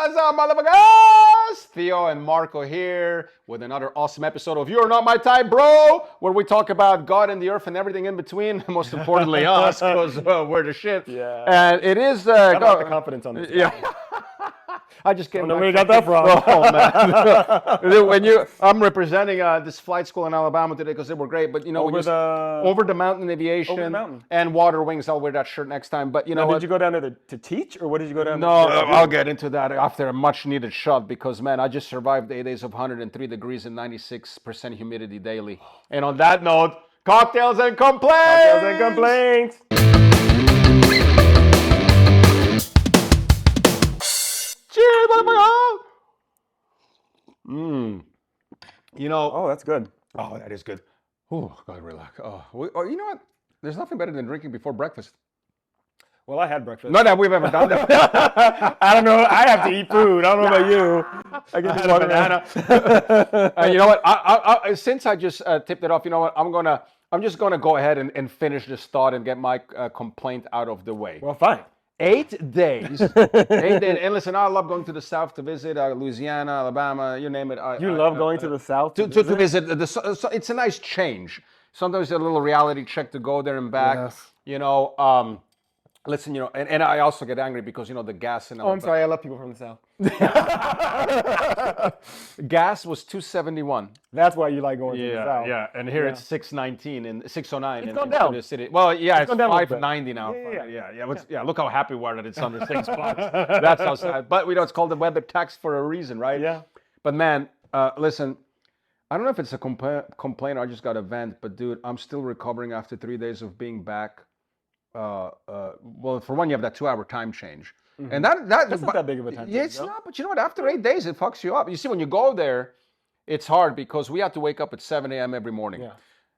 What's up, motherfuckers? Theo and Marko here with another awesome episode of You're Not My Type, Bro, where we talk about God and the earth and everything in between. Most importantly, us, because we're the shit. Yeah. And it is... I got the confidence on this. Yeah. I just came I don't know where you got that from. Oh, man. I'm representing this flight school in Alabama today because they were great. But, you know, over the mountain aviation Over the mountain. and water wings. I'll wear that shirt next time. But, you know Now, what? did you go down there to teach, or what did you go down No, there to do? I'll get into that after a much needed shot because, man, I just survived 8 days of 103 degrees and 96% humidity daily. And on that note, cocktails and complaints! Cocktails and complaints! Cheers, motherfucker! You know... Oh, that's good. Oh, that is good. Oh, gotta relax. Oh, you know what? There's nothing better than drinking before breakfast. Well, I had breakfast. Not that we've ever done that. I don't know. I have to eat food. I don't know about you. I get had a banana. You know what? I since I just tipped it off, you know what? I'm just gonna go ahead and finish this thought and get my complaint out of the way. Well, fine. 8 days. 8 days. And listen, I love going to the South to visit Louisiana, Alabama, you name it. You love going to the South to visit. So it's a nice change. Sometimes a little reality check to go there and back. Yes. You know, listen, you know, and I also get angry because, you know, the gas in Oh, I'm sorry. I love people from the South. Gas was $2.71. That's why you like going to the South. Yeah, and here it's $6.19 and $6.09 in gone down. the city. Well, yeah, it's gone down a little bit. $5.90 now. Yeah. Yeah. Look how happy we are that it's under $6. That's how sad. But we know it's called the weather tax for a reason, right? Yeah. But man, listen, I don't know if it's a complaint or I just got a vent, but dude, I'm still recovering after 3 days of being back. Well, for one, you have that 2-hour time change. Mm-hmm. And that's not that big of a time change. Yeah, it's not, but you know what? After 8 days, it fucks you up. You see, when you go there, it's hard because we have to wake up at 7 a.m. every morning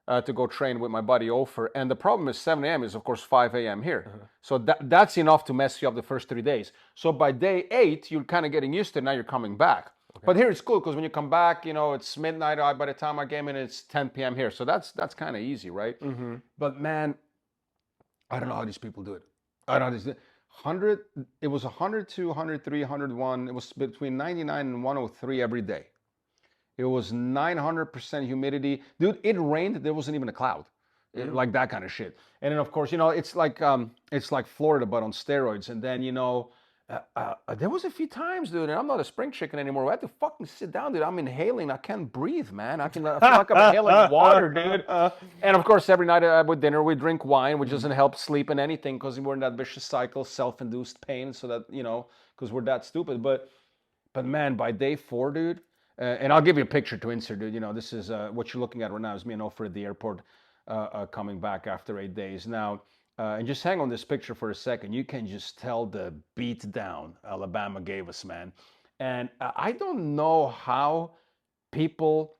to go train with my buddy Ofer. And the problem is 7 a.m. is, of course, 5 a.m. here. Uh-huh. So that's enough to mess you up the first 3 days. So by day 8, you're kind of getting used to it. Now you're coming back. Okay. But here it's cool because when you come back, you know, it's midnight. By the time I came in, it's 10 p.m. here. So that's kind of easy, right? Mm-hmm. But man, I don't know how these people do it. I don't know. 100, it was 102, 103, 101. It was between 99 and 103 every day. It was 900% humidity. Dude, it rained. There wasn't even a cloud. Like that kind of shit. And then, of course, you know, it's like Florida, but on steroids. And then, you know, there was a few times, dude, and I'm not a spring chicken anymore. I had to fucking sit down, dude. I'm inhaling. I can't breathe, man. I feel like I'm inhaling water, dude. And of course, every night with dinner, we drink wine, which doesn't help sleep and anything because we're in that vicious cycle, self-induced pain, so that, you know, because we're that stupid. But man, by day 4, dude, and I'll give you a picture to insert, dude. You know, this is what you're looking at right now is me and Ofer at the airport coming back after 8 days. Now, and just hang on this picture for a second. You can just tell the beat down Alabama gave us, man. And I don't know how people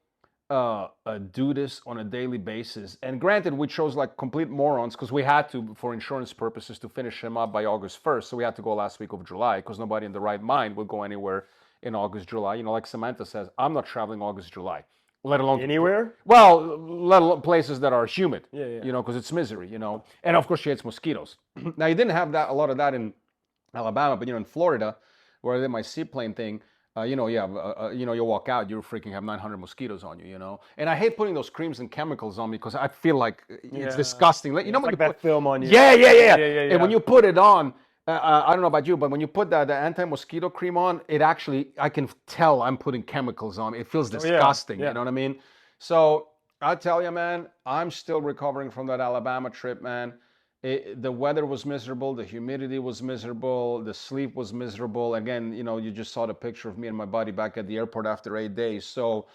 do this on a daily basis. And granted, we chose like complete morons because we had to, for insurance purposes, to finish him up by August 1st. So we had to go last week of July because nobody in the right mind would go anywhere in August, July. You know, like Samantha says, I'm not traveling August, July. Let alone anywhere. Well, let alone places that are humid. Yeah. You know, because it's misery. You know, and of course she hates mosquitoes. Now you didn't have a lot of that in Alabama, but you know, in Florida, where I did my seaplane thing, you know, you know, you walk out, you freaking have 900 mosquitoes on you. You know, and I hate putting those creams and chemicals on me because I feel like it's disgusting. You know, when you put that film on you. Yeah. And when you put it on. I don't know about you, but when you put the anti-mosquito cream on, it actually, I can tell I'm putting chemicals on. It feels disgusting, you know what I mean? So I tell you, man, I'm still recovering from that Alabama trip, man. The weather was miserable. The humidity was miserable. The sleep was miserable. Again, you know, you just saw the picture of me and my buddy back at the airport after 8 days. So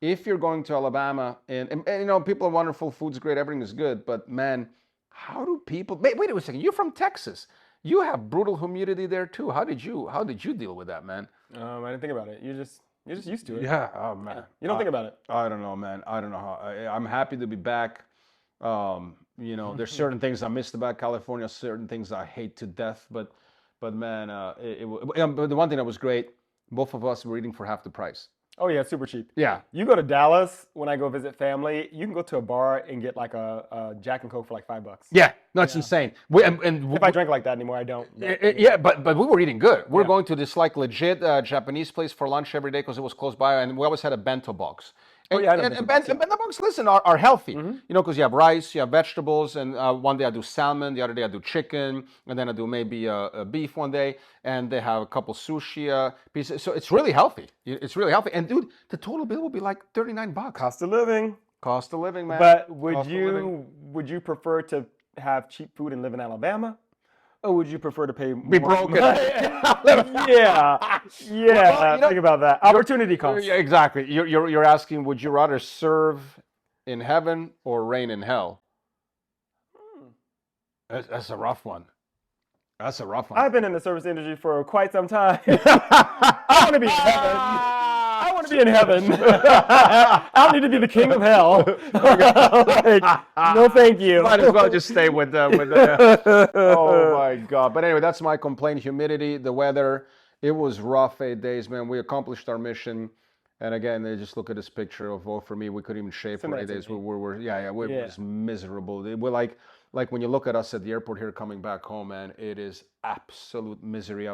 if you're going to Alabama, and you know, people are wonderful, food's great, everything is good, but man, how do people, wait a second, you're from Texas. You have brutal humidity there too. How did you deal with that, man? I didn't think about it. You're just used to it. Yeah. Oh man. Yeah. You don't think about it. I don't know, man. I don't know how. I'm happy to be back. You know, there's certain things I missed about California, certain things I hate to death. But man, but the one thing that was great, both of us were eating for half the price. Oh yeah, super cheap. Yeah. You go to Dallas when I go visit family, you can go to a bar and get like a Jack and Coke for like $5. Yeah, no, it's insane. If I drink like that anymore, I don't. But we were eating good. We're Yeah. going to this like legit Japanese place for lunch every day because it was close by, and we always had a bento box. And, yeah, I know and, bento box, and bento box, listen, are healthy. You know, because you have rice, you have vegetables, and one day I do salmon, the other day I do chicken, and then I do maybe a beef one day, and they have a couple sushi pieces. So it's really healthy. It's really healthy. And dude, the total bill will be like $39. Cost of living. Cost of living, man. But Cost of living. would you prefer to have cheap food and live in Alabama? Or would you prefer to pay more? Be broken. Yeah. Think about that. Opportunity cost. Yeah, exactly. You're asking, would you rather serve in heaven or reign in hell? That's a rough one. That's a rough one. I've been in the service industry for quite some time. I want to be in heaven. I want to be in heaven. I don't need to be the king of hell. No, thank you. Might as well just stay with the. Oh my God! But anyway, that's my complaint. Humidity, the weather. It was rough 8 days, man. We accomplished our mission. And again, they just look at this picture of vote for me. We couldn't even shave for 8 days. We were was miserable. We're like when you look at us at the airport here coming back home, man, it is absolute misery.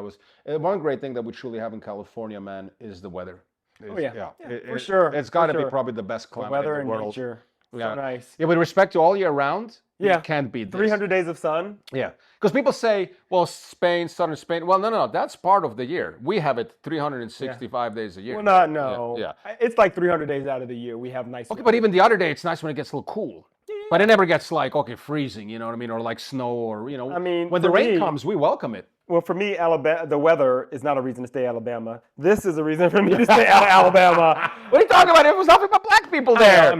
One great thing that we truly have in California, man, is the weather. For sure. It's got to be probably the best climate weather in the world. And nature. Yeah. So nice. Yeah, with respect to all year round, you can't beat this. 300 days of sun. Yeah. Because people say, well, Spain, southern Spain. Well, no. That's part of the year. We have it 365 days a year. Well, no. Yeah. It's like 300 days out of the year. We have nice Okay, but even the other day, it's nice when it gets a little cool. But it never gets like, freezing, you know what I mean? Or like snow or, I mean, when the rain comes, we welcome it. Well, for me, Alabama, the weather is not a reason to stay in Alabama. This is a reason for me to stay out of Alabama. What are you talking about? It was nothing but black people there. I'm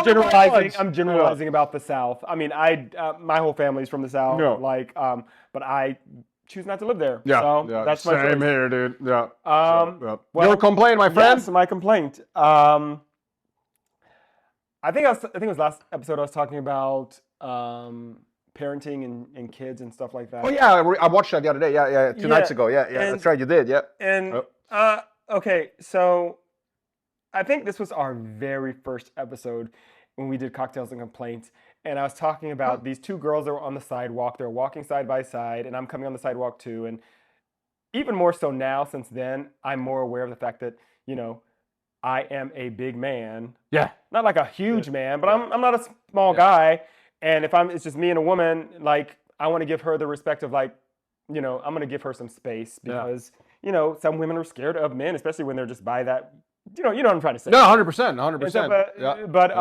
generalizing. I'm generalizing about the South. I mean, my whole family's from the South. No. But I choose not to live there. Yeah. So that's my choice. Same here, dude. Yeah. Well, your complaint, my friend. Yes, my complaint. I think it was last episode I was talking about parenting and kids and stuff like that. Oh yeah, I watched that the other day. Yeah, 2 nights ago. Yeah, that's right, you did. Yeah. And okay, so I think this was our very first episode when we did Cocktails and Complaints, and I was talking about these two girls that were on the sidewalk. They're walking side by side, and I'm coming on the sidewalk too. And even more so now, since then, I'm more aware of the fact that I am a big man. Yeah. Not like a huge man, but I'm not a small guy. And if it's just me and a woman, like I want to give her the respect of like, I'm going to give her some space because, some women are scared of men, especially when they're just by that. You know what I'm trying to say. No, 100%. But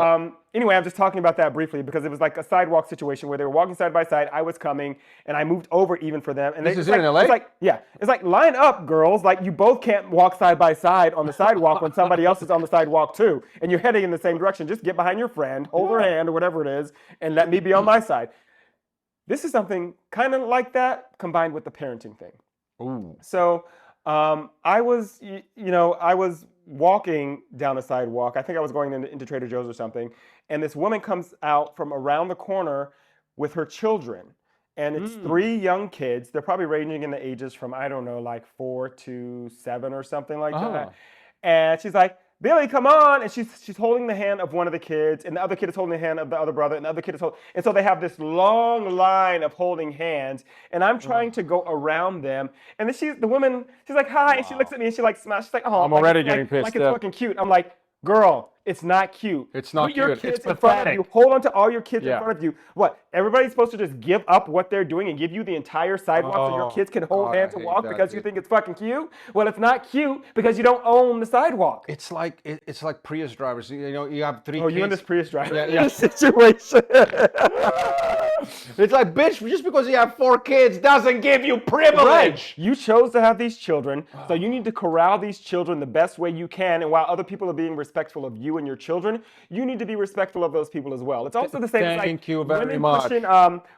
anyway, I'm just talking about that briefly because it was like a sidewalk situation where they were walking side by side. I was coming and I moved over even for them. And this is in LA? It's like line up, girls. Like you both can't walk side by side on the sidewalk when somebody else is on the sidewalk too, and you're heading in the same direction. Just get behind your friend, hold her hand or whatever it is, and let me be on my side. This is something kind of like that combined with the parenting thing. Ooh. So I was walking down a sidewalk. I think I was going into Trader Joe's or something. And this woman comes out from around the corner with her children. And it's 3 young kids. They're probably ranging in the ages from, I don't know, like 4 to 7 or something like that. And she's like, Billy, come on. And she's holding the hand of one of the kids, and the other kid is holding the hand of the other brother, and the other kid is holding. And so they have this long line of holding hands, and I'm trying to go around them. And then the woman, she's like, hi, and she looks at me and she like smiles. She's like, oh, I'm already getting pissed. Like it's fucking cute. I'm like, girl, it's not cute. It's not Put your cute. kids It's in front of you. Hold on to all your kids in front of you. What? Everybody's supposed to just give up what they're doing and give you the entire sidewalk so your kids can hold hands and walk because you think it's fucking cute? Well, it's not cute because you don't own the sidewalk. It's like Prius drivers. You have 3 kids. Oh, you and this Prius driver situation. It's like, bitch, just because you have 4 kids doesn't give you privilege. Right. You chose to have these children, so you need to corral these children the best way you can. And while other people are being respectful of you and your children, you need to be respectful of those people as well. It's also the same as Thank you very much.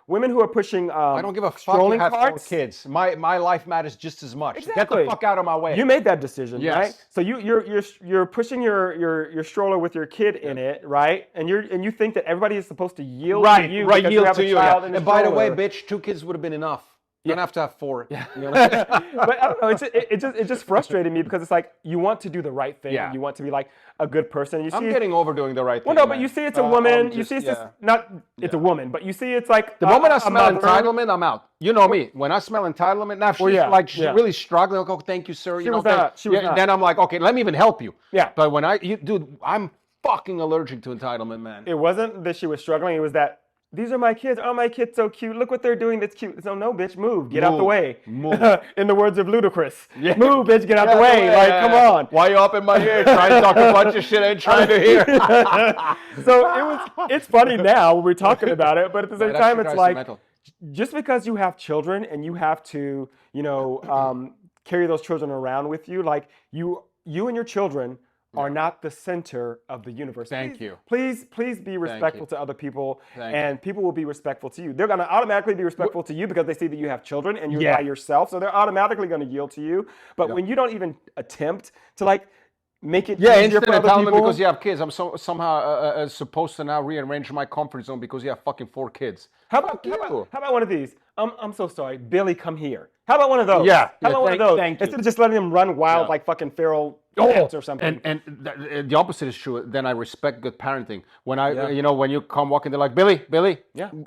Women who are pushing I don't give a fuck you have 4 kids. My life matters just as much. Exactly. Get the fuck out of my way. You made that decision, yes. right? So you're pushing your stroller with your kid in it, right? And you think that everybody is supposed to yield to you because you have a child in a And by the way, stroller. bitch, 2 kids would have been enough. You don't have to have 4. Yeah. But I don't know. It just frustrated me because it's like you want to do the right thing. Yeah. You want to be like a good person. You see, I'm getting over doing the right thing. well, no, but you see, it's a woman. You see, it's just not. It's a woman, but you see, it's like the moment I smell entitlement, I'm out. You know me. When I smell entitlement, now if she's really struggling, I'll go, thank you, sir. She was not. Then I'm like, okay, let me even help you. Yeah. But when dude, I'm fucking allergic to entitlement, man. It wasn't that she was struggling. It was that these are my kids. Oh, my kid's so cute. Look what they're doing. That's cute. So no, bitch, move. Get out the way. Move. In the words of Ludacris. Yeah. Move, bitch. Get out the way. Like, come on. Why you up in my ear trying to talk a bunch of shit I ain't trying to hear? So it's funny now when we're talking about it, but at the same time, it's like just because you have children and you have to, carry those children around with you, like you and your children are not the center of the universe. Thank you. Please be respectful to other people, and people will be respectful to you. They're going to automatically be respectful to you because they see that you have children and you're by yourself, so they're automatically going to yield to you. But when you don't even attempt to make it easier for other people, because you have kids, I'm somehow supposed to now rearrange my comfort zone because you have fucking 4 kids. How about one of these? I'm so sorry, Billy, come here. How about one of those? Yeah. How about one of those? Instead of just letting them run wild like fucking feral cats or something. And the opposite is true. Then I respect good parenting. When when you come walking, they're like, Billy,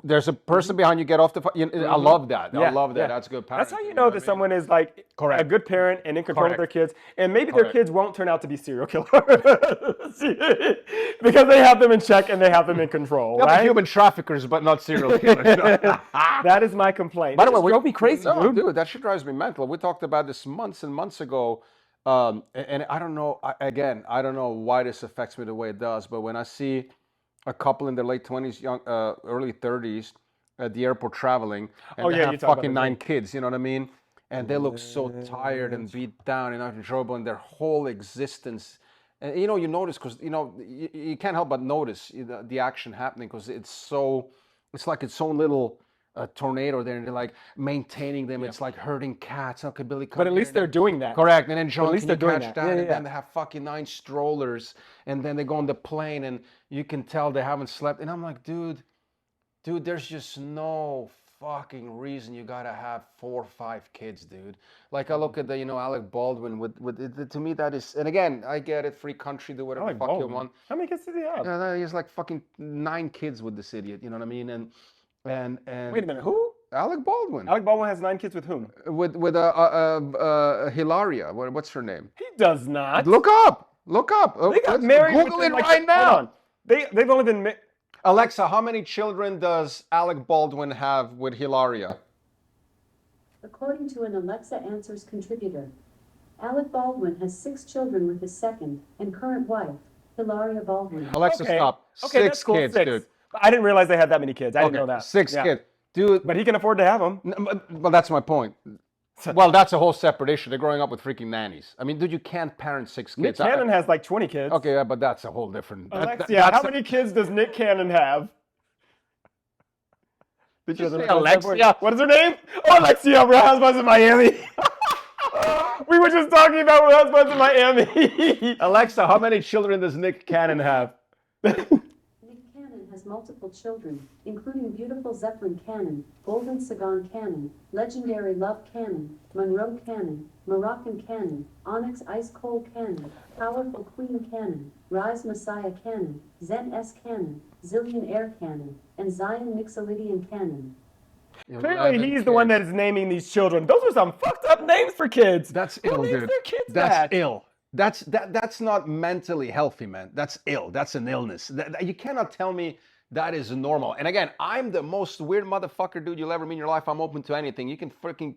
there's a person behind you. Get off the. I love that. I love that. That's good parenting. That's how you know that someone is like a good parent and in control of their kids. And maybe their kids won't turn out to be serial killers because they have them in check and they have them in control. Right? Human traffickers, but not serial killers. That is my complaint. By the way, drove me crazy, dude. That shit drives me mental. We talked about this months and months ago. And I don't know, I don't know why this affects me the way it does, but when I see a couple in their late 20s, early 30s at the airport traveling, and they have fucking 9 kids, you know what I mean? And they look so tired and beat down and out of trouble, and their whole existence. And you notice, because, you can't help but notice the action happening, because it's like its own little tornado there, and they're like maintaining them. It's like herding cats. Okay, Billy, come but at least they're doing that. Correct. And then John, at least they're doing that. And then they have fucking 9 strollers, and then they go on the plane, and you can tell they haven't slept. And I'm like, dude, there's just no fucking reason you gotta have 4 or 5 kids, dude. Like I look at the, Alec Baldwin with to me that is, and again, I get it, free country, do whatever the fuck you want. How many kids does he have? Yeah, he has like fucking 9 kids with this idiot. You know what I mean? And wait a minute, who? Alec Baldwin. Alec Baldwin has 9 kids with whom? With Hilaria. What's her name? He does not. Look up. They got married. Google it right now. Hold on. They've only been. Alexa, how many children does Alec Baldwin have with Hilaria? According to an Alexa Answers contributor, Alec Baldwin has 6 children with his second and current wife, Hilaria Baldwin. Alexa, stop. Okay, 6 kids, dude. I didn't realize they had that many kids. I didn't know that. 6 kids. Dude. But he can afford to have them. Well, that's my point. Well, that's a whole separate issue. They're growing up with freaking nannies. I mean, dude, you can't parent 6 kids. Nick Cannon has like 20 kids. Okay, but that's a whole different... Alexia, how many kids does Nick Cannon have? Did you say Alexia? What is her name? Oh, Alexia, Real Housewives of Miami. We were just talking about Real Housewives of Miami. Alexa, how many children does Nick Cannon have? Multiple children, including beautiful Zeppelin Cannon, Golden Sagan Cannon, legendary Love Cannon, Monroe Cannon, Moroccan Cannon, Onyx Ice Cold Cannon, Powerful Queen Cannon, Rise Messiah Cannon, Zen S Cannon, Zillion Air Cannon, and Zion Mixolydian Cannon. Clearly, he's the one that is naming these children. Those are some fucked up names for kids. That's ill, dude. Their kids That's ill. That's not mentally healthy, man. That's ill. That's an illness. You cannot tell me that is normal. And again, I'm the most weird motherfucker, dude, you'll ever meet in your life. I'm open to anything. You can freaking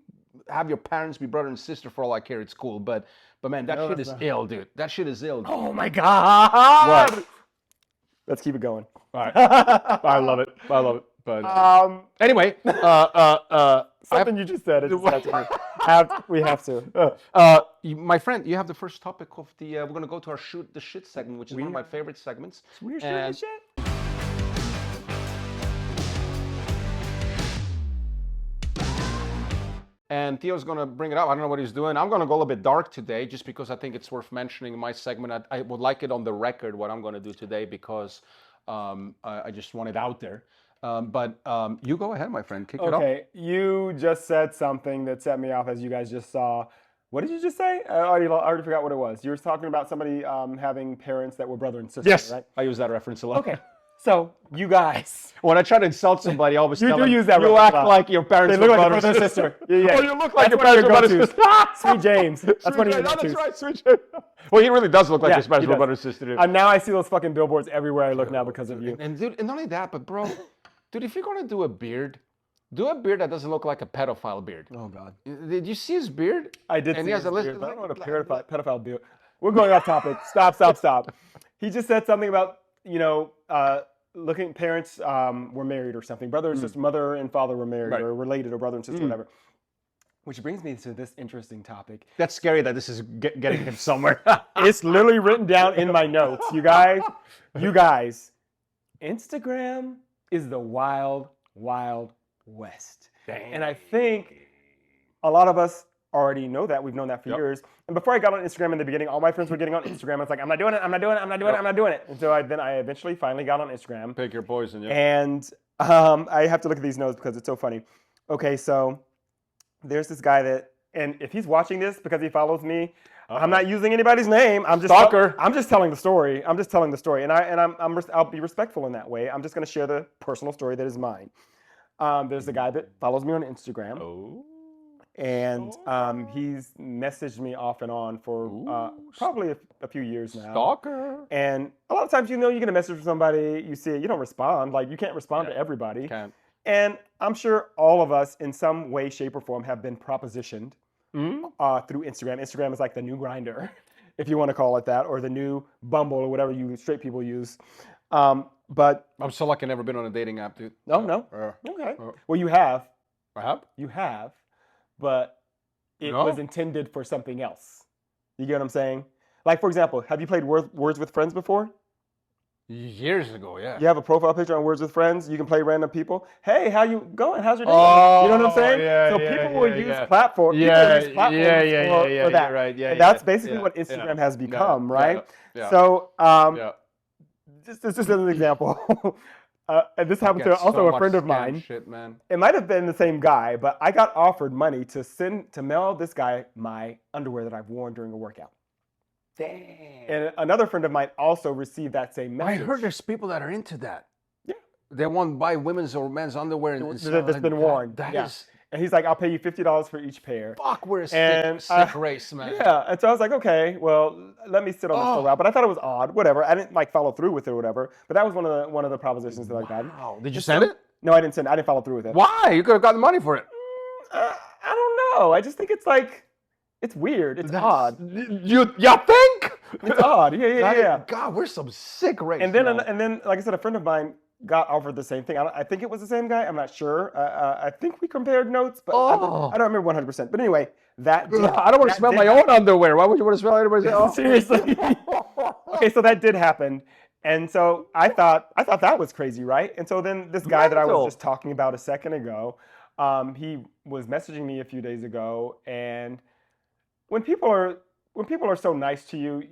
have your parents be brother and sister for all I care. It's cool. But man, that shit is ill, dude. That shit is ill. Dude. Oh my God. What? Let's keep it going. All right. I love it. But anyway, something you just said. We have to. My friend, you have the first topic of the. We're gonna go to our shoot the shit segment, which is one of my favorite segments. We're shooting the shit. And Theo's going to bring it up. I don't know what he's doing. I'm going to go a little bit dark today just because I think it's worth mentioning in my segment. I would like it on the record what I'm going to do today because I just want it out there. But you go ahead, my friend. Kick it off. Okay, you just said something that set me off, as you guys just saw. What did you just say? I already forgot what it was. You were talking about somebody having parents that were brother and sister, Yes, right? I use that reference a lot. Okay, so you guys. When I try to insult somebody, I always You tell do them, use that you reference act a lot. like your parents They were look like brother a brother and and sister. sister. Yeah. Oh, you look like That's your one of parents your were brother and go-tos. sister. Sweet James. That's one of your That's go-tos. right, Sweet James. Well, he really does look like Yeah, his parents he were does. brother and sister. Dude. And now I see those fucking billboards everywhere I look now because of you. And dude, and not only that, but bro, dude, if you're gonna do a beard that doesn't look like a pedophile beard. Oh God. Did you see his beard? I did And see he has his a list. beard, but I don't know what a pedophile beard. We're going off topic. Stop. He just said something about, parents were married or something. Brother and sister, mother and father were married or related or brother and sister, whatever. Which brings me to this interesting topic. That's scary that this is getting him somewhere. It's literally written down in my notes. You guys, Instagram is the wild, wild west. Dang. And I think a lot of us already know that. We've known that for years. And before I got on Instagram in the beginning, all my friends were getting on Instagram. I was like, I'm not doing it. And so I eventually finally got on Instagram. Pick your poison, yeah. And I have to look at these notes because it's so funny. Okay, so there's this guy that, and if he's watching this because he follows me, I'm not using anybody's name. I'm just Stalker. I'm just telling the story. And I'll be respectful in that way. I'm just going to share the personal story that is mine. There's a guy that follows me on Instagram. Oh. And he's messaged me off and on for probably a few years now. Stalker. And a lot of times, you get a message from somebody, you see it, you don't respond. Like, you can't respond to everybody. Can't. And I'm sure all of us, in some way, shape, or form, have been propositioned through Instagram. Instagram is like the new Grindr, if you want to call it that, or the new Bumble, or whatever you straight people use. But I'm so lucky I've never been on a dating app, dude. no. Okay. Well, you have. I have? You have. But it was intended for something else. You get what I'm saying? Like, for example, have you played Words with Friends before? Years ago, yeah. You have a profile picture on Words with Friends. You can play random people. Hey, how you going? How's your day? You know what I'm saying? Yeah, so yeah, people will yeah, use yeah. platforms. Yeah, People use platforms for that. Right, yeah, and that's yeah, basically yeah, what Instagram yeah, has become, yeah, right? yeah, So, yeah. just as an example, and this happened to Get also so a friend much of mine. Shit, man. It might have been the same guy, but I got offered money to mail this guy my underwear that I've worn during a workout. Damn. And another friend of mine also received that same message. I heard there's people that are into that. Yeah. They want to buy women's or men's underwear and that's been worn. That yeah. is... And he's like, I'll pay you $50 for each pair. Fuck, we're a sick race, man. Yeah. And so I was like, okay, well, let me sit on this for a while. But I thought it was odd. Whatever. I didn't follow through with it or whatever. But that was one of the propositions that I got. Wow. Did you send it? No, I didn't send it. I didn't follow through with it. Why? You could have gotten money for it. I don't know. I just think it's like, it's weird. It's odd. You think? It's odd. Yeah. God, we're some sick race. And then, like I said, a friend of mine got offered the same thing. I think it was the same guy. I'm not sure. I think we compared notes, but I don't remember 100%. But anyway, that did, I don't want to smell my own underwear. Why would you want to smell anybody's else? Seriously. Okay, so that did happen. And so I thought that was crazy, right? And so then this guy that I was just talking about a second ago, he was messaging me a few days ago, and when people are so nice to you,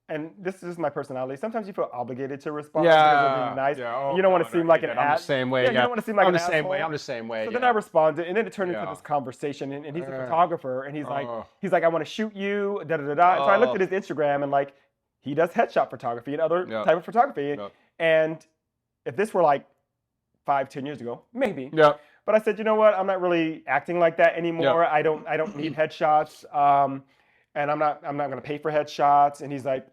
and this is my personality, sometimes you feel obligated to respond because they're being nice. Yeah. You don't want to seem like an ass. I'm the same way. Yeah, you don't want to seem like an asshole. I'm the same way. So then I responded, and then it turned into this conversation, and he's a photographer, and he's like, I want to shoot you, da da da da. And so I looked at his Instagram, and like, he does headshot photography and other type of photography. And if this were like 5-10 years ago, maybe. Yeah. But I said, you know what? I'm not really acting like that anymore. I don't need headshots, and I'm not going to pay for headshots. And he's like,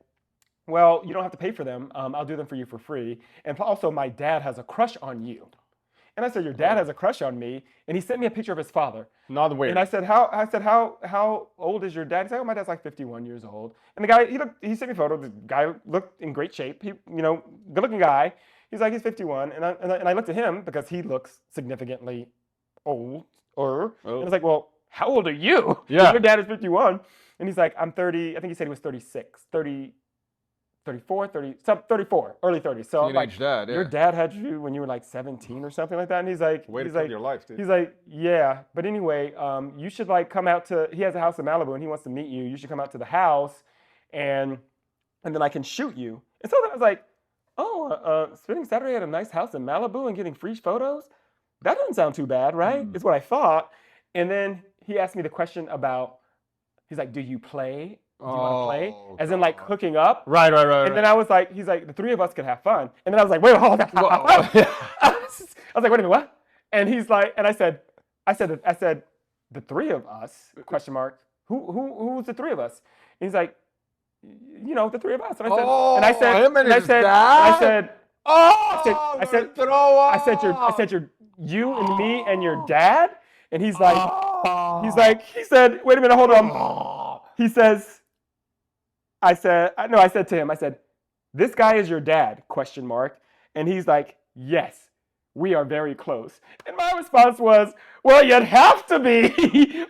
well, you don't have to pay for them. I'll do them for you for free. And also, my dad has a crush on you. And I said, your dad has a crush on me. And he sent me a picture of his father. Not weird. And I said, how old is your dad? He said, oh, my dad's like 51 years old. And the guy, he sent me a photo. The guy looked in great shape. He, good-looking guy. He's like, he's 51. And I looked at him because he looks significantly older. And I was like, well, how old are you? Yeah. Your dad is 51. And he's like, I'm 30. I think he said he was 36, 34, early 30s. So I'm like, dad, yeah. Your dad had you when you were like 17 or something like that. And he's like, way to kill your life, dude. He's like, yeah. But anyway, you should like come out to, he has a house in Malibu and he wants to meet you. You should come out to the house and then I can shoot you. And so I was like, spending Saturday at a nice house in Malibu and getting free photos? That doesn't sound too bad, right? Is what I thought. And then he asked me the question about, he's like, do you play? Do you want to play? As in like hooking up? Right. And then I was like, he's like, the three of us could have fun. And then I was like, wait, hold on. I was like, wait a minute, what? And he's like, and I said, the three of us, question mark. Who's the three of us? And he's like, you know, the three of us. And I said, you and me and your dad? And he's like, he said, wait a minute, hold on. He says, I said to him, this guy is your dad, question mark. And he's like, yes, we are very close. And my response was, well, you'd have to be.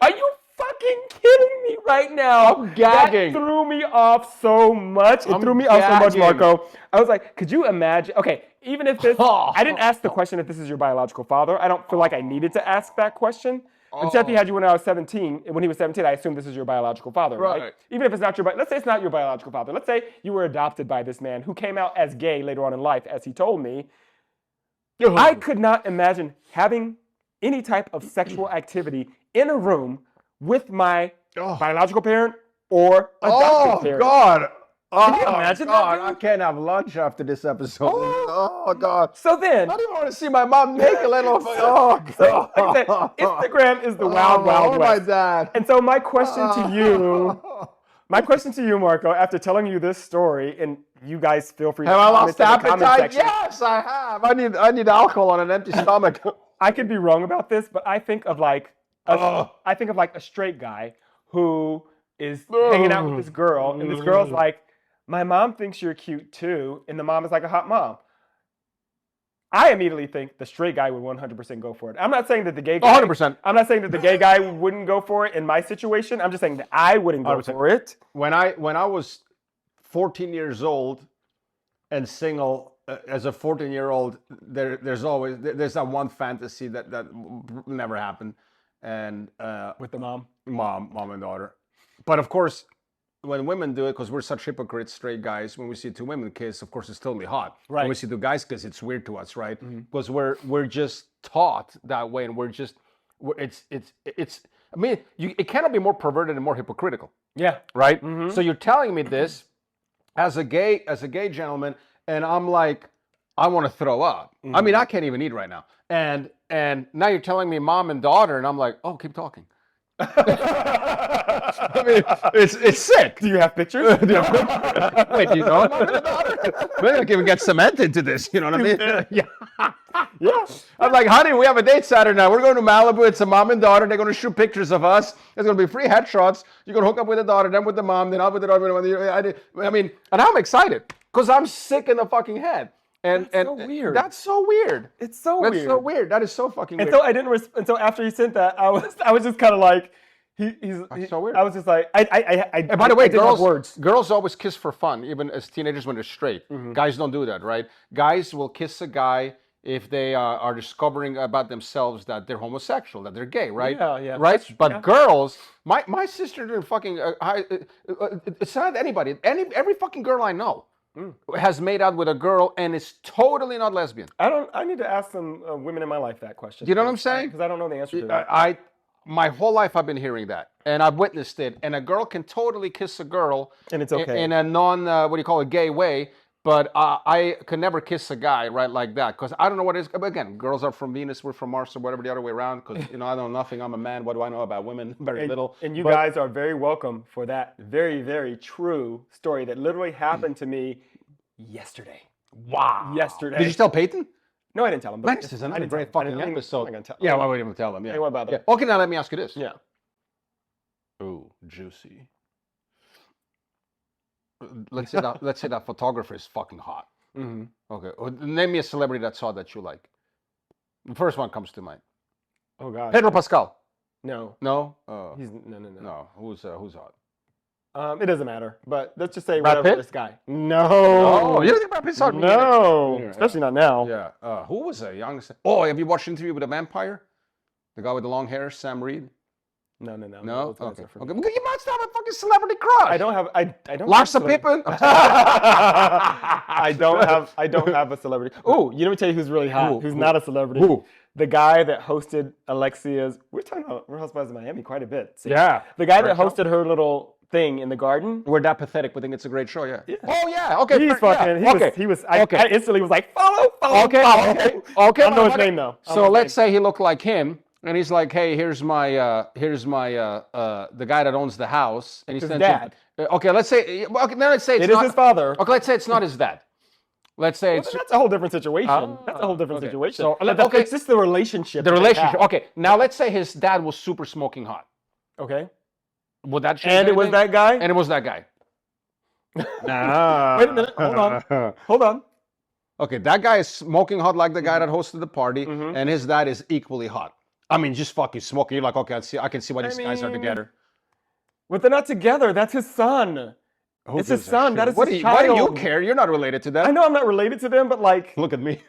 Are you fucking kidding me right now? I'm gagging. That threw me off so much. It threw me off so much, Marco. I was like, could you imagine? Okay, even if this, I didn't ask the question if this is your biological father. I don't feel like I needed to ask that question. Except he had you when I was 17. When he was 17, I assume this is your biological father, right? Even if it's not let's say it's not your biological father. Let's say you were adopted by this man who came out as gay later on in life, as he told me. I could not imagine having any type of sexual activity in a room with my biological parent or adopted parent. God. Can you imagine that? I can't have lunch after this episode. Oh God. So then, I don't even want to see my mom naked. Oh God. So, like I said, Instagram is the wild west. My dad. And so my question to you, Marco, after telling you this story, and you guys feel free to have I comment lost in the comment appetite? section. Yes, I have. I need alcohol on an empty stomach. I could be wrong about this, but I think of like a straight guy who is hanging out with this girl, and this girl's like, my mom thinks you're cute too, and the mom is like a hot mom. I immediately think the straight guy would 100% go for it. I'm not saying that the gay guy 100%. I'm not saying that the gay guy wouldn't go for it in my situation. I'm just saying that I wouldn't go 100%. for it. When I was 14 years old and single, as a 14-year-old, there's that one fantasy that never happened, and With the mom and daughter. But of course, when women do it, because we're such hypocrites, straight guys, when we see two women kiss, of course it's totally hot. Right. When we see two guys kiss, it's weird to us, right? Because we're just taught that way, and it's. I mean, it cannot be more perverted and more hypocritical. Yeah. Right. So you're telling me this as a gay gentleman, and I'm like, I want to throw up. I mean, I can't even eat right now, and now you're telling me mom and daughter, and I'm like, oh, keep talking. I mean, it's sick. Do you have pictures? Wait, do you know mom and daughter? Maybe I can even get cement into this. You know what I mean? Yeah. I'm like, honey, we have a date Saturday night. We're going to Malibu. It's a mom and daughter. They're going to shoot pictures of us. There's going to be free headshots. You're going to hook up with the daughter, then with the mom, then I'll with the daughter. I mean, and I'm excited because I'm sick in the fucking head. And so weird. That's so weird. It's so weird. That's so weird. That is so fucking weird. And so I didn't. And so after he sent that, I was just kind of like, he's so weird. I was just like, And by the way, girls always kiss for fun, even as teenagers when they're straight. Guys don't do that, right? Guys will kiss a guy if they are discovering about themselves that they're homosexual, that they're gay, right? Yeah. Right? But girls, my sister didn't fucking. It's not anybody. Every fucking girl I know has made out with a girl and is totally not lesbian. I need to ask some women in my life that question. You know what I'm saying? Because I don't know the answer to that. My whole life I've been hearing that, and I've witnessed it. And a girl can totally kiss a girl, and it's okay in a gay way. But I could never kiss a guy right like that because I don't know what it is. But again, girls are from Venus, we're from Mars, or whatever the other way around. Because I know nothing. I'm a man. What do I know about women? Very little. And you guys are very welcome for that very, very true story that literally happened to me yesterday. Wow. Yesterday. Did you tell Peyton? No, I didn't tell him. Man, this is another great fucking episode. Yeah, why would you even tell him? Yeah. Hey, what about that? Okay, now let me ask you this. Yeah. Ooh, juicy. Let's say that photographer is fucking hot. Okay. Name me a celebrity that's hot that you like. The first one comes to mind. Oh God. Pedro Pascal. No. No. He's no. No. Who's hot? It doesn't matter. But let's just say Brad whatever Pitt? this guy. No. You don't think Brad Pitt's hot? No. Especially not now. Yeah. Who was a young? Oh, have you watched Interview with a Vampire? The guy with the long hair, Sam Reed. No. No? Those guys Okay. are for Okay. me. You must have a fucking celebrity crush. I don't have. I don't. Larsa have Pippen? I don't have a celebrity. Oh, you know me tell you who's really hot. Who's not a celebrity? Who? The guy that hosted Alexia's. We're talking about Real Housewives of Miami quite a bit. See? Yeah. The guy Great that hosted her little thing in the garden. We're that pathetic. We think it's a great show, yeah. Oh, yeah. Okay. He's fucking. Okay. He was. I instantly was like, follow. Okay. Follow. Okay. I don't know his name though. So let's say he looked like him, and he's like, "Hey, here's my the guy that owns the house," and he's His dad. Okay, let's say. Okay, now let's say it's It is not his father. Okay, let's say it's not his dad. Let's say it's That's a whole different situation. That's a whole different okay. situation. So, It's just the relationship. the that they relationship. have. Okay, now let's say his dad was super smoking hot. Okay. Would that change And it was anything? that guy. And it was that guy. Wait a minute. Hold on. Okay, that guy is smoking hot like the guy that hosted the party, and his dad is equally hot. I mean, just fucking smoking. You're like, okay, I can see why these guys are together. But they're not together. That's his son. It's his son. That is his child. Why do you care? You're not related to them. I know I'm not related to them, but like, Look at me.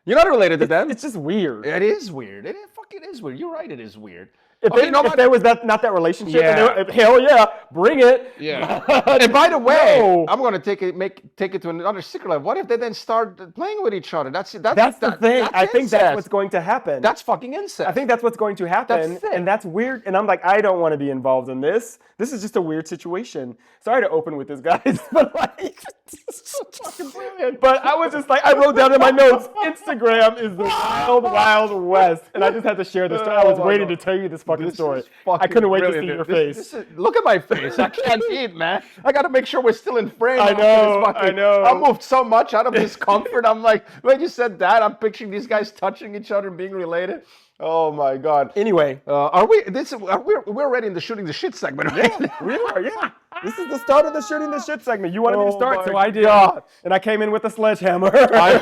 You're not related to them. it's just weird. It is weird. It fucking is weird. You're right. It is weird. If there was not that relationship, Yeah. hell yeah, bring it. Yeah. And by the way, No. I'm going to take it to another secret level. What if they then start playing with each other? That's the thing. I think incest. that's what's going to happen. That's fucking incest. I think that's what's going to happen, That's it. and that's weird. And I'm like, I don't want to be involved in this. This is just a weird situation. Sorry to open with this, guys, but like, it's fucking brilliant. But I was just like, I wrote down in my notes, Instagram is the wild, wild west, and I just had to share this story. I was waiting to tell you this fucking story. I couldn't wait to see your face. Look at my face. I can't eat, man. I got to make sure we're still in frame. I know. I moved so much out of discomfort. I'm like, when you said that, I'm picturing these guys touching each other and being related. Oh my God. Anyway, we're already in the shooting the shit segment, right? we are, yeah. This is the start of the shooting the shit segment. You wanted me to start, so I did. God. And I came in with a sledgehammer. I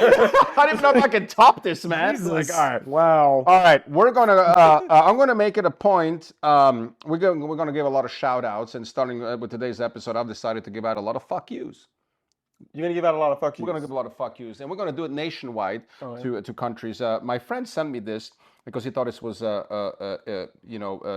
don't even know if I can top this, man. Jesus. Like, all right. Wow. All right, we're gonna. I'm gonna make it a point. We're gonna give a lot of shout outs, and starting with today's episode, I've decided to give out a lot of fuck yous. You're gonna give out a lot of fuck yous. We're gonna give a lot of fuck yous, and we're gonna do it nationwide to countries. My friend sent me this because he thought this was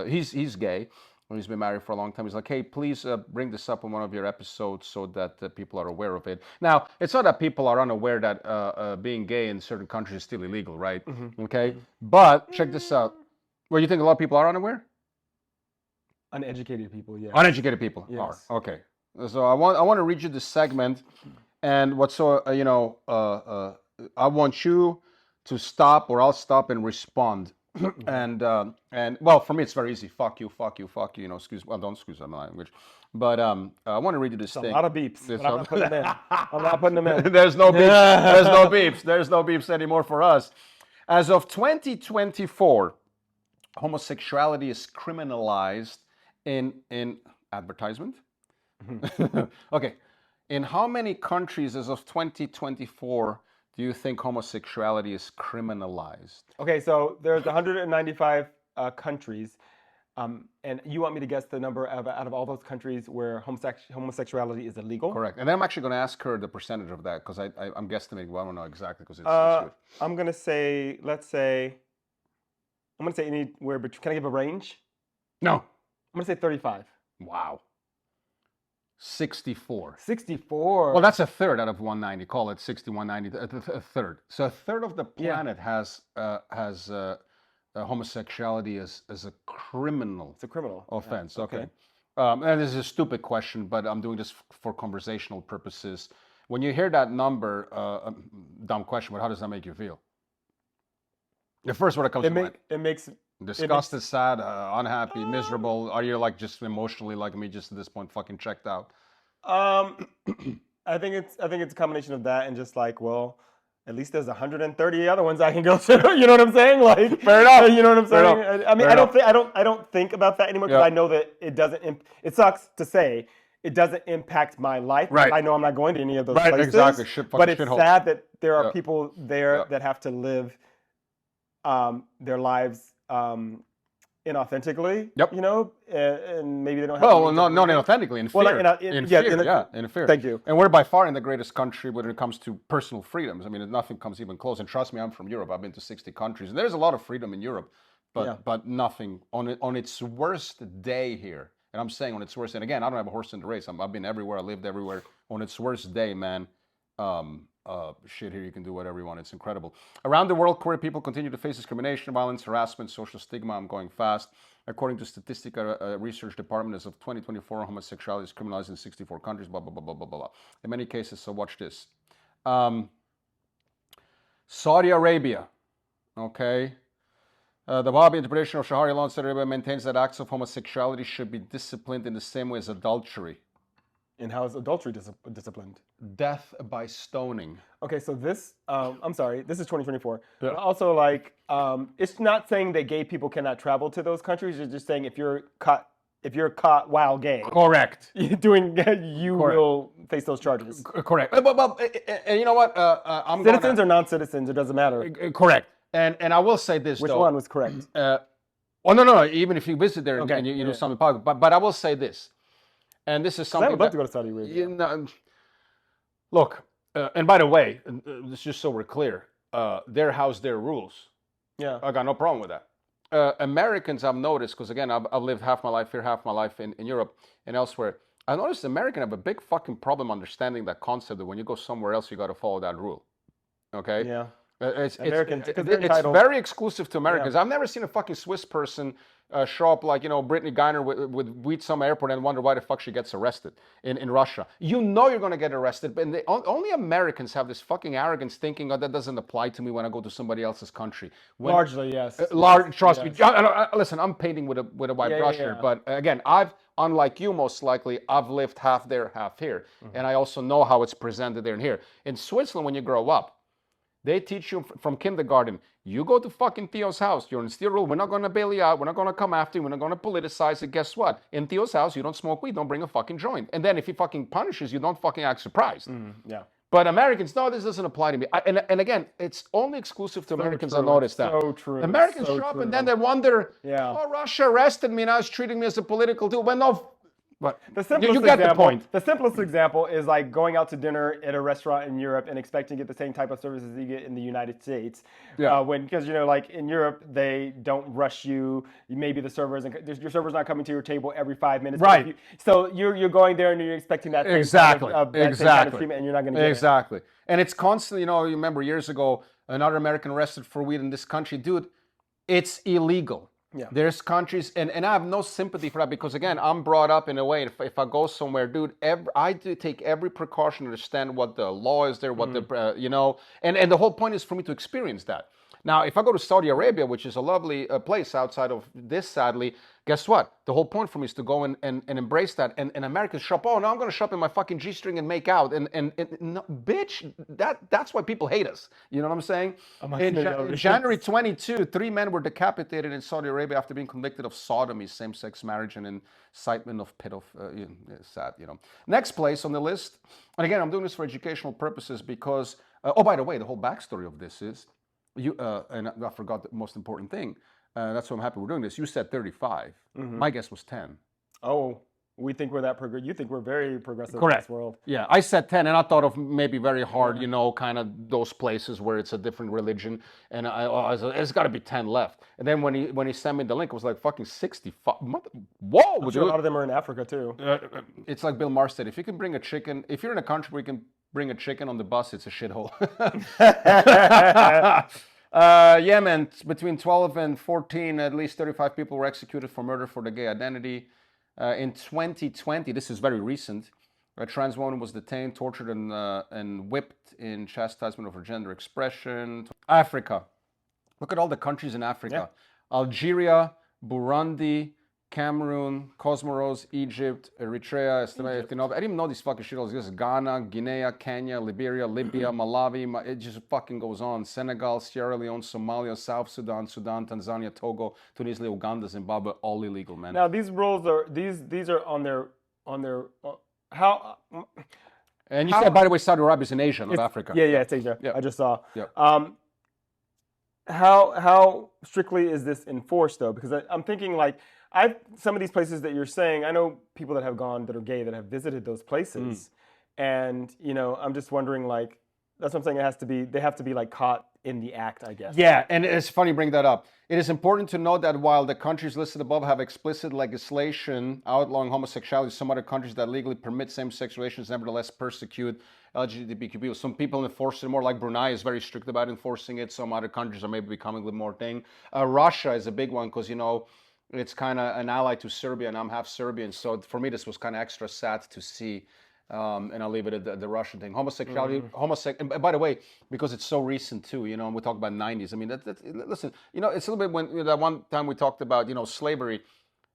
he's gay. He's been married for a long time. He's like, hey, please bring this up in one of your episodes so that people are aware of it. Now, it's not that people are unaware that being gay in certain countries is still illegal, right? Okay, but check this out. Well, you think a lot of people are unaware? Uneducated people, yeah. Uneducated people Yes. are. Okay. So I want to read you this segment, and what's so I want you to stop, or I'll stop and respond. and well, for me it's very easy. Fuck you, fuck you, fuck you. Don't excuse my language, but I want to read you this thing. A lot of beeps. But I'm not putting them in. I'm not putting them in. There's no beeps. There's no beeps. There's no beeps anymore for us. As of 2024, homosexuality is criminalized in advertisement. Okay. In how many countries as of 2024 do you think homosexuality is criminalized? Okay, so there's 195 countries, and you want me to guess the number out of all those countries where homosexuality is illegal? Correct. And then I'm actually going to ask her the percentage of that because I'm guesstimating. Well, I don't know exactly because it's I'm going to say, anywhere, but can I give a range? No. I'm going to say 35. Wow. 64. 64. Well, that's a third out of 190. Call it 60, 190, a third. So a third of the planet has homosexuality as a criminal. It's a criminal offense. Yeah. Okay. And this is a stupid question, but I'm doing this for conversational purposes. When you hear that number, dumb question, but how does that make you feel? The first word that comes to mind. It makes disgusted, sad, unhappy, miserable. Are you like just emotionally like me, just at this point, fucking checked out? I think it's a combination of that and just like, well, at least there's 130 other ones I can go to. You know what I'm saying? Like, fair enough. You know what I'm saying? I mean, I don't think about that anymore because I know that it doesn't. It sucks to say it doesn't impact my life. Right. I know I'm not going to any of those right, places. Exactly. But it's sad that there are people there that have to live their lives inauthentically. Yep. You know, and maybe they don't have. Well, not inauthentically, in fear. In fear. Thank you. And we're by far in the greatest country when it comes to personal freedoms. I mean, nothing comes even close. And trust me, I'm from Europe. I've been to 60 countries, and there's a lot of freedom in Europe. but nothing on its worst day here. And I'm saying on its worst. And again, I don't have a horse in the race. I've been everywhere. I lived everywhere. On its worst day, man. Shit, here you can do whatever you want. It's incredible. Around the world, queer people continue to face discrimination, violence, harassment, social stigma. I'm going fast. According to Statistica Research Department, as of 2024, homosexuality is criminalized in 64 countries, blah, blah, blah, blah, blah, blah. In many cases, so watch this. Saudi Arabia, okay? The Wahhabi interpretation of Shahari law in Saudi Arabia maintains that acts of homosexuality should be disciplined in the same way as adultery. And how is adultery disciplined? Death by stoning. Okay, so this, I'm sorry, this is 2024. Yeah. But also, like, it's not saying that gay people cannot travel to those countries. It's just saying if you're caught while gay, correct, will face those charges. Correct. And you know what? Citizens or non-citizens, it doesn't matter. Correct. And I will say this. Which one was correct? No. Even if you visit there and you do something public, but I will say this. And this is something I would love to go to Saudi Arabia. Look, and by the way, it's just so we're clear, their house, their rules. Yeah. I got no problem with that. Americans, I've noticed, because again, I've lived half my life here, half my life in Europe and elsewhere. I noticed Americans have a big fucking problem understanding that concept that when you go somewhere else, you got to follow that rule. Okay? Yeah. It's very exclusive to Americans. Yeah. I've never seen a fucking Swiss person show up like, Brittany Griner with weed some airport and wonder why the fuck she gets arrested in Russia. You know you're going to get arrested, but only Americans have this fucking arrogance thinking, oh, that doesn't apply to me when I go to somebody else's country. Largely, yes. Trust me. Listen, I'm painting with a white brush here, but again, unlike you most likely, I've lived half there, half here. Mm-hmm. And I also know how it's presented there and here. In Switzerland, when you grow up, they teach you from kindergarten, you go to fucking Theo's house, you're in steel rule, we're not going to bail you out, we're not going to come after you, we're not going to politicize it. Guess what? In Theo's house, you don't smoke weed, don't bring a fucking joint. And then if he fucking punishes you, don't fucking act surprised. Yeah. But Americans, no, this doesn't apply to me. And again, it's only exclusive to Americans. I noticed that. So true. Americans show up and then they wonder, oh, Russia arrested me, now it's treating me as a political tool. But no, but you get the point. The simplest example is like going out to dinner at a restaurant in Europe and expecting to get the same type of services you get in the United States. Yeah. Because like in Europe they don't rush you. Maybe your server's not coming to your table every 5 minutes. Right. So you're going there and you're expecting that same kind of treatment, and you're not going to get it. And it's constantly. You remember years ago another American arrested for weed in this country, dude. It's illegal. Yeah. There's countries, and I have no sympathy for that because, again, I'm brought up in a way, if I go somewhere, dude, I do take every precaution to understand what the law is there, what and the whole point is for me to experience that. Now, if I go to Saudi Arabia, which is a lovely place outside of this, sadly, guess what? The whole point for me is to go and embrace that. And Americans shop, oh, now I'm going to shop in my fucking G-string and make out. And no, bitch, that's why people hate us. You know what I'm saying? In January 22, 3 men were decapitated in Saudi Arabia after being convicted of sodomy, same-sex marriage, and incitement of pedophilia. Sad, Next place on the list, and again, I'm doing this for educational purposes because, by the way, the whole backstory of this is, and I forgot the most important thing. That's why I'm happy we're doing this. You said 35. Mm-hmm. My guess was 10. Oh, we think we're that progressive. You think we're very progressive Correct. In this world. Yeah, I said 10, and I thought of maybe very hard, kind of those places where it's a different religion, and it's got to be 10 left. And then when he sent me the link, it was like fucking 65. Whoa! I'm sure a lot of them are in Africa too. It's like Bill Maher said, if you can bring a chicken, if you're in a country where you can bring a chicken on the bus, it's a shithole. Yemen, between 12 and 14, at least 35 people were executed for murder for their gay identity. In 2020, this is very recent, a trans woman was detained, tortured, and whipped in chastisement of her gender expression. Africa. Look at all the countries in Africa. Yeah. Algeria, Burundi, Cameroon, Comoros, Egypt, Eritrea, Ethiopia. I didn't even know these fucking shit. This is Ghana, Guinea, Kenya, Liberia, Libya, Malawi. It just fucking goes on. Senegal, Sierra Leone, Somalia, South Sudan, Tanzania, Togo, Tunisia, Uganda, Zimbabwe, all illegal, man. Now these rules are these are on their how. And you said, by the way, Saudi Arabia is in Asia, not Africa. Yeah, it's Asia. Yeah. I just saw. Yeah. How strictly is this enforced though? Because I'm thinking like. Some of these places that you're saying, I know people that have gone that are gay that have visited those places, and I'm just wondering like that's what I'm saying. They have to be like caught in the act, I guess. Yeah, and it's funny you bring that up. It is important to note that while the countries listed above have explicit legislation outlawing homosexuality, some other countries that legally permit same-sex relations nevertheless persecute LGBTQ people. Some people enforce it more, like Brunei is very strict about enforcing it. Some other countries are maybe becoming a little more thing. Russia is a big one because, it's kind of an ally to Serbia, and I'm half Serbian. So for me, this was kind of extra sad to see. And I'll leave it at the Russian thing. Homosexuality, and by the way, because it's so recent too, and we talk about 90s. I mean, listen, it's a little bit when that one time we talked about, slavery.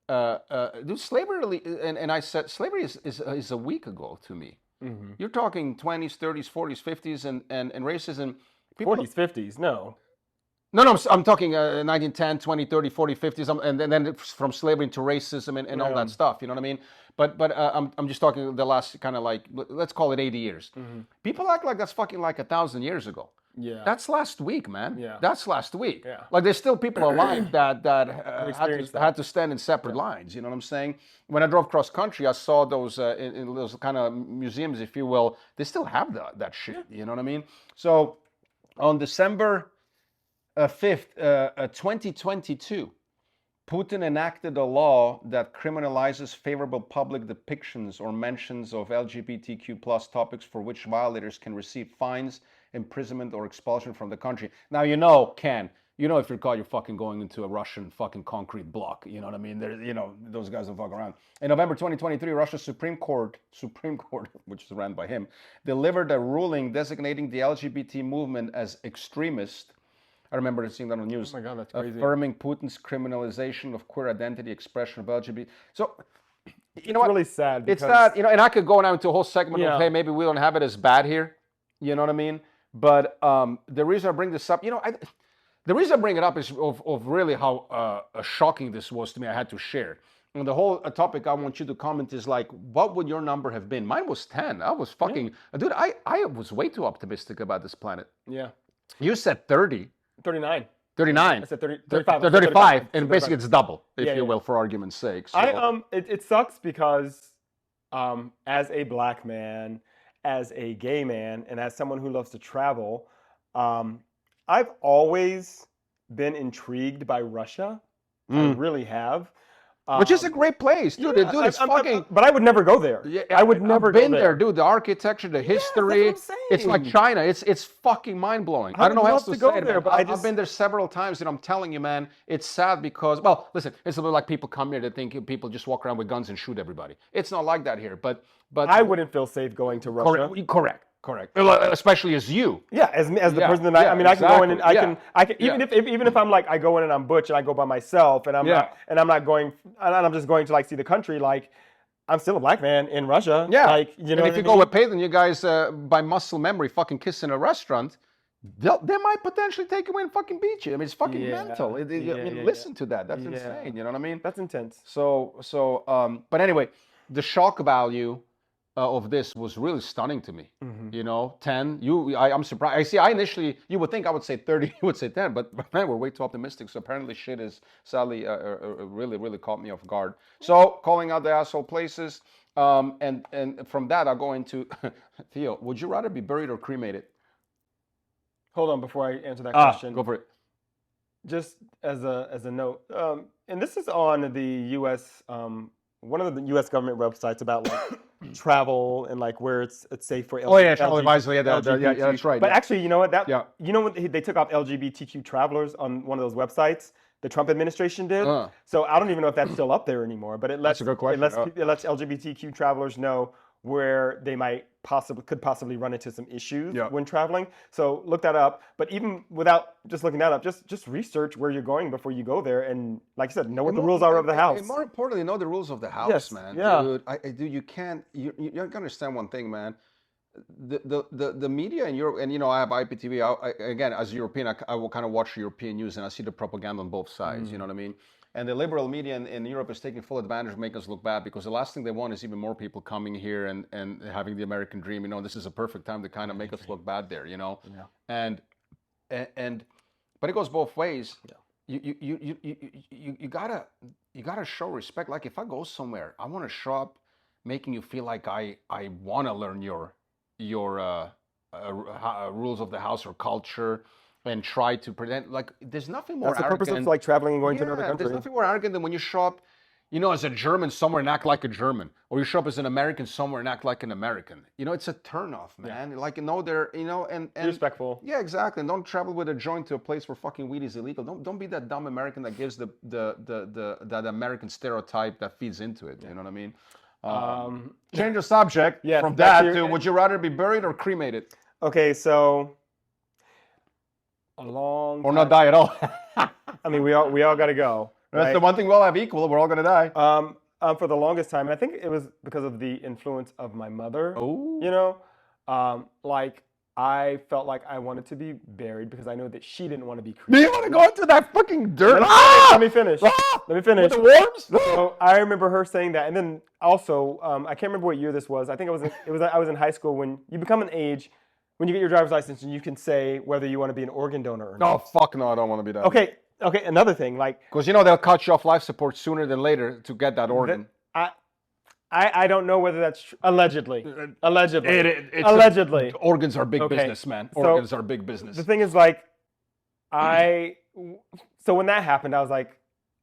Dude, slavery, and I said slavery is a week ago to me. Mm-hmm. You're talking 20s, 30s, 40s, 50s, and racism. 40s, 50s, no. No, I'm talking 1910, 20, 30, 40, 50s, and then from slavery to racism and all that stuff, you know what I mean? But I'm just talking the last kind of like, let's call it 80 years. Mm-hmm. People act like that's fucking like 1,000 years ago. Yeah. That's last week, man. Yeah. That's last week. Yeah. Like there's still people alive that had to stand in separate lines, you know what I'm saying? When I drove cross country, I saw those in those kind of museums, if you will, they still have that shit, you know what I mean? So on December 5th, 2022, Putin enacted a law that criminalizes favorable public depictions or mentions of LGBTQ plus topics for which violators can receive fines, imprisonment, or expulsion from the country. Now, Ken, if you're caught, you're fucking going into a Russian fucking concrete block. You know what I mean? Those guys don't fuck around. In November 2023, Russia's Supreme Court, which is ran by him, delivered a ruling designating the LGBT movement as extremist. I remember seeing that on the news. Oh my God, that's crazy. Affirming Putin's criminalization of queer identity, expression of LGBT. So, it's really sad. It's that, and I could go now into a whole segment of, hey, maybe we don't have it as bad here. You know what I mean? But the reason I bring this up, the reason I bring it up is of really how shocking this was to me. I had to share. And the whole topic I want you to comment is like, what would your number have been? Mine was 10. I was fucking, dude, I was way too optimistic about this planet. Yeah. You said 30. 39. 39. I said 35. 35. And basically it's double, if you will, for argument's sake. So. It sucks because as a black man, as a gay man, and as someone who loves to travel, I've always been intrigued by Russia. I really have. Which is a great place, dude. Dude, it's fucking. But I would never go there. Yeah, I would never go there. I've been there, dude. The architecture, the history. That's what I'm saying. It's like China. It's fucking mind blowing. I don't know how else to say it. But I've been there several times, and I'm telling you, man, it's sad because, well, listen, it's a little like people come here to think people just walk around with guns and shoot everybody. It's not like that here. But I wouldn't feel safe going to Russia. Correct. Especially as you. Yeah, as the person that I mean, exactly. I can go in and I can even if I'm like I go in and I'm butch and I go by myself and I'm just going to like see the country, like I'm still a black man in Russia. Yeah. Like, and if you go with Peyton, you guys by muscle memory fucking kiss in a restaurant, they might potentially take you in and fucking beat you. I mean, it's fucking mental. Listen to that. That's insane. You know what I mean? That's intense. But anyway, the shock value of this was really stunning to me. 10. I'm surprised. I see. I initially, you would think I would say 30. You would say 10, but man, we're way too optimistic. So apparently, shit is sadly really, really caught me off guard. So calling out the asshole places, and from that, I'll go into Theo. Would you rather be buried or cremated? Hold on, before I answer that question. Go for it. Just as a note, and this is on the U.S. One of the U.S. government websites about like travel and like where it's safe for travel advisory. Yeah, that's right. But actually, you know what? When they took off LGBTQ travelers on one of those websites, the Trump administration did. So I don't even know if that's still up there anymore. But that's a good question. It lets LGBTQ travelers know where they could possibly run into some issues when traveling. So look that up. But even without just looking that up, just research where you're going before you go there. And like I said, know what the rules are of the house. And more importantly, know the rules of the house, man. Yeah. Dude, you can't. You gotta understand one thing, man. The media in Europe, and I have IPTV. Again, as a European, I will kind of watch European news, and I see the propaganda on both sides. You know what I mean? And the liberal media in Europe is taking full advantage of making us look bad because the last thing they want is even more people coming here and having the American dream. This is a perfect time to kind of make us look bad there, Yeah. And but it goes both ways. Yeah. You gotta show respect. Like if I go somewhere, I want to show up making you feel like I want to learn your rules of the house or culture and try to pretend like there's nothing more That's the arrogant. purpose of like traveling and going to another Yeah, country. there's nothing more arrogant than when you show up, as a German somewhere and act like a German, or you show up as an American somewhere and act like an American. It's a turnoff, man. Yeah. Like, they're, and Be respectful. Yeah, exactly. And don't travel with a joint to a place where fucking weed is illegal. Don't be that dumb American that gives that American stereotype that feeds into it. You know what I mean? Change the subject from that to would you rather be buried or cremated? Okay, so a long or not die at all. I mean, we all got to go. That's the one thing we all have equal. We're all gonna die. For the longest time, and I think it was because of the influence of my mother. Oh. Like I felt like I wanted to be buried because I know that she didn't want to be cremated. Do you want to go into that fucking dirt? Let me finish. Let me finish. With the worms? So I remember her saying that, and then also I can't remember what year this was. I think I was in high school when you become an age when you get your driver's license and you can say whether you want to be an organ donor or not. No, fuck no, I don't want to be that. Okay. Another thing, like because they'll cut you off life support sooner than later to get that organ. I don't know whether that's allegedly. Organs are big business, man. Organs are big business. The thing is, like, so when that happened, I was like,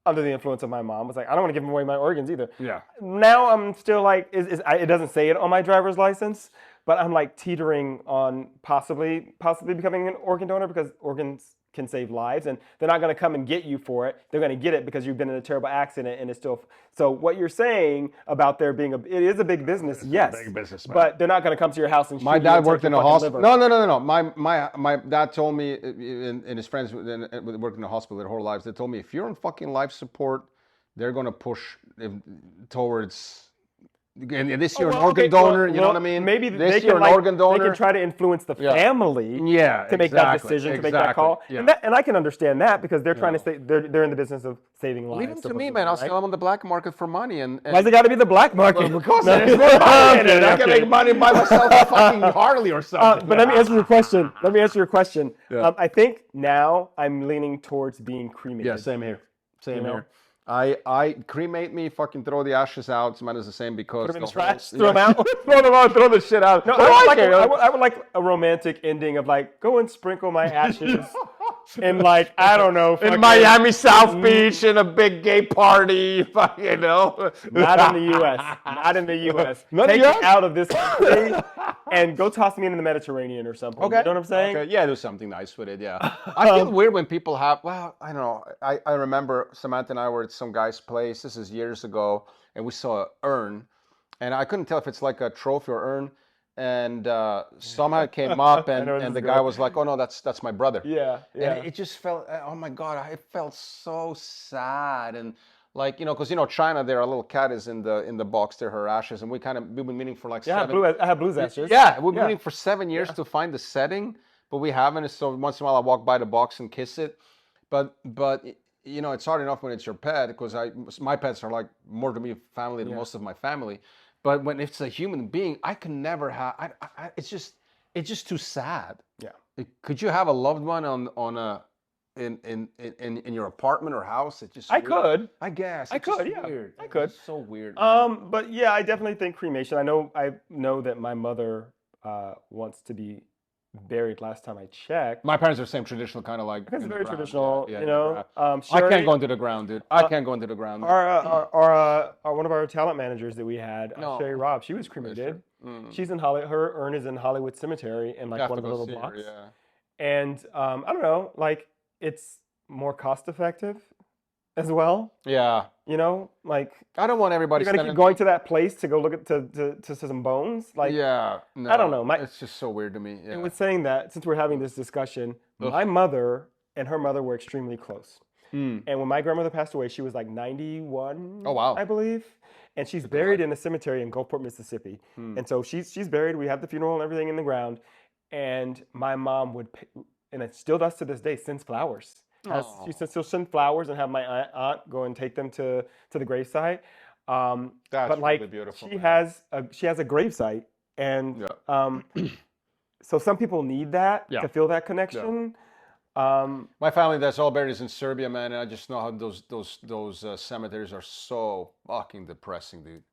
under the influence of my mom, was like, I don't want to give away my organs either. Yeah. Now I'm still like, it doesn't say it on my driver's license, but I'm like teetering on possibly becoming an organ donor because organs can save lives, and they're not going to come and get you for it. They're going to get it because you've been in a terrible accident, and it's still. So what you're saying about there being it is a big business, yes, a big business, man. But they're not going to come to your house and. My dad worked in a hospital. No. My dad told me, and his friends worked in a hospital their whole lives. They told me if you're on fucking life support, they're going to push towards. And this year, an organ donor, you know what I mean? Maybe this year, an organ donor. They can try to influence the family to make that decision, to make that call. Yeah. And I can understand that because they're trying to say, they're in the business of saving lives. Leave them to me, man. I'll sell them on the black market for money. And why's it got to be the black market? Because there's more money in it. I can make money by myself a fucking Harley or something. But let me answer your question. Yeah. I think now I'm leaning towards being cremated. Yeah, same here. Same here. I cremate me, fucking throw the ashes out. Mine is the same because put them in the trash, throw them out, throw them out, throw the shit out. No, I would like a romantic ending of like go and sprinkle my ashes in like I don't know, in Miami South Beach in a big gay party, Not in the U.S. Not in the U.S. Take it out of this country and go toss me in the Mediterranean or something. Okay, you know what I'm saying? Okay. Yeah, do something nice with it. Yeah, I feel weird when people have. Well, I don't know. I remember Samantha and I were at some guy's place. This is years ago, and we saw an urn, and I couldn't tell if it's like a trophy or urn. And somehow it came up, and the guy was like, "Oh no, that's my brother." Yeah. And it just felt, oh my god, it felt so sad, and like because China, their little cat is in the box. They're her ashes, and we've been meaning for like 7. I have blues ashes. Yeah, we've been meaning for 7 years to find the setting, but we haven't. So once in a while, I walk by the box and kiss it, but. It's hard enough when it's your pet because my pets are like more to me family than most of my family. But when it's a human being, I can never have. It's just too sad. Yeah. Could you have a loved one in your apartment or house? It's just. I could. I guess. I could. Yeah. Weird. I could. It's so weird. Man. But yeah, I definitely think cremation. I know that my mother wants to be buried last time I checked. My parents are the same traditional kind of like. It's very traditional, I can't go into the ground, dude. I can't go into the ground. Our one of our talent managers that we had, Sherry Robb, she was cremated. She's in Hollywood. Her urn is in Hollywood Cemetery in like one of the little blocks. And I don't know, like it's more cost effective as well. Yeah. Like I don't want everybody. You're gonna keep going to that place to go look at to some bones. Like no, I don't know. It's just so weird to me. Yeah. I was saying that since we're having this discussion, my mother and her mother were extremely close. And when my grandmother passed away, she was like 91. Oh wow. I believe. And she's buried in a cemetery in Gulfport, Mississippi. And so she's buried. We had the funeral and everything in the ground. And my mom would, and it still does to this day, sends flowers. She still send flowers and have my aunt go and take them to the gravesite. But like really beautiful. She has a gravesite, and so some people need that to feel that connection. My family that's all buried is in Serbia, man, and I just know how those cemeteries are so fucking depressing, dude.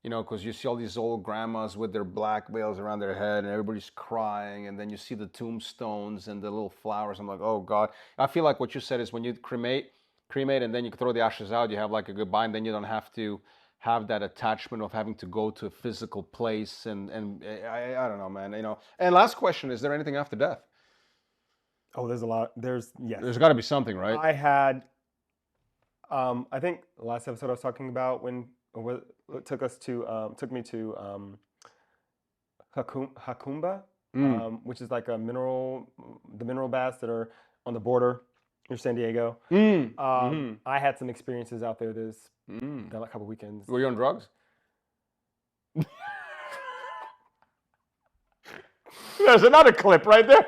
you know, because you see all these old grandmas with their black veils around their head and everybody's crying, and then you see the tombstones and the little flowers. I'm like, oh God. I feel like what you said is when you cremate, and then you throw the ashes out, you have like a goodbye, and then you don't have to have that attachment of having to go to a physical place. And I don't know, man, you know. And last question, is there anything after death? Oh, there's a lot. Yes. There's got to be something, right? I had, I think the last episode I was talking about when it took me to Hakumba, which is like the mineral baths that are on the border near San Diego. I had some experiences out there a couple weekends. Were you on drugs? There's another clip right there.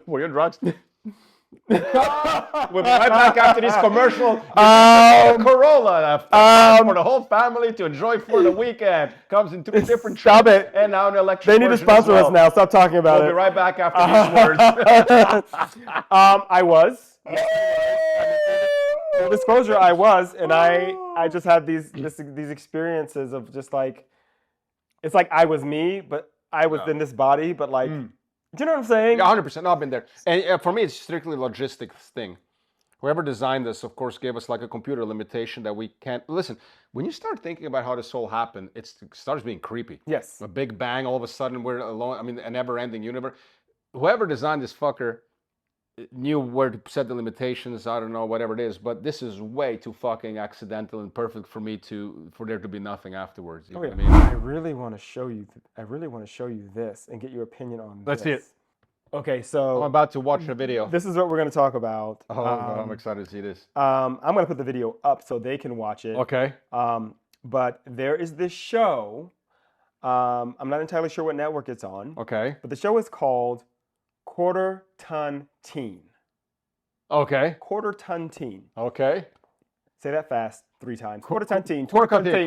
Were you on drugs? We'll be right back after this commercial. Corolla for the whole family to enjoy for the weekend. Comes in 2 different trips. Stop it. And now an electric They need to sponsor us now. Stop talking about it. We'll be right back after these words. I was. Full disclosure, I was, and I just had these experiences of just like, it's like I was me, but I was in this body, but like, do you know what I'm saying? Yeah, 100%. No, I've been there. And for me, it's strictly a logistics thing. Whoever designed this, of course, gave us like a computer limitation that we can't. Listen, when you start thinking about how this all happened, it starts being creepy. Yes. A big bang, all of a sudden we're alone. I mean, a never-ending universe. Whoever designed this fucker knew where to set the limitations. I don't know, whatever it is, but this is way too fucking accidental and perfect for me for there to be nothing afterwards. You know what I mean? I really want to show you. I really want to show you this and get your opinion on Let's see it. Okay, so I'm about to watch a video. This is what we're going to talk about. Oh, I'm excited to see this. I'm going to put the video up so they can watch it. Okay. But there is this show. I'm not entirely sure what network it's on. Okay. But the show is called Quarter Ton Teen. Okay. Quarter Ton Teen. Okay. Say that fast 3 times. Quarter Ton Teen. Quarter Ton Teen.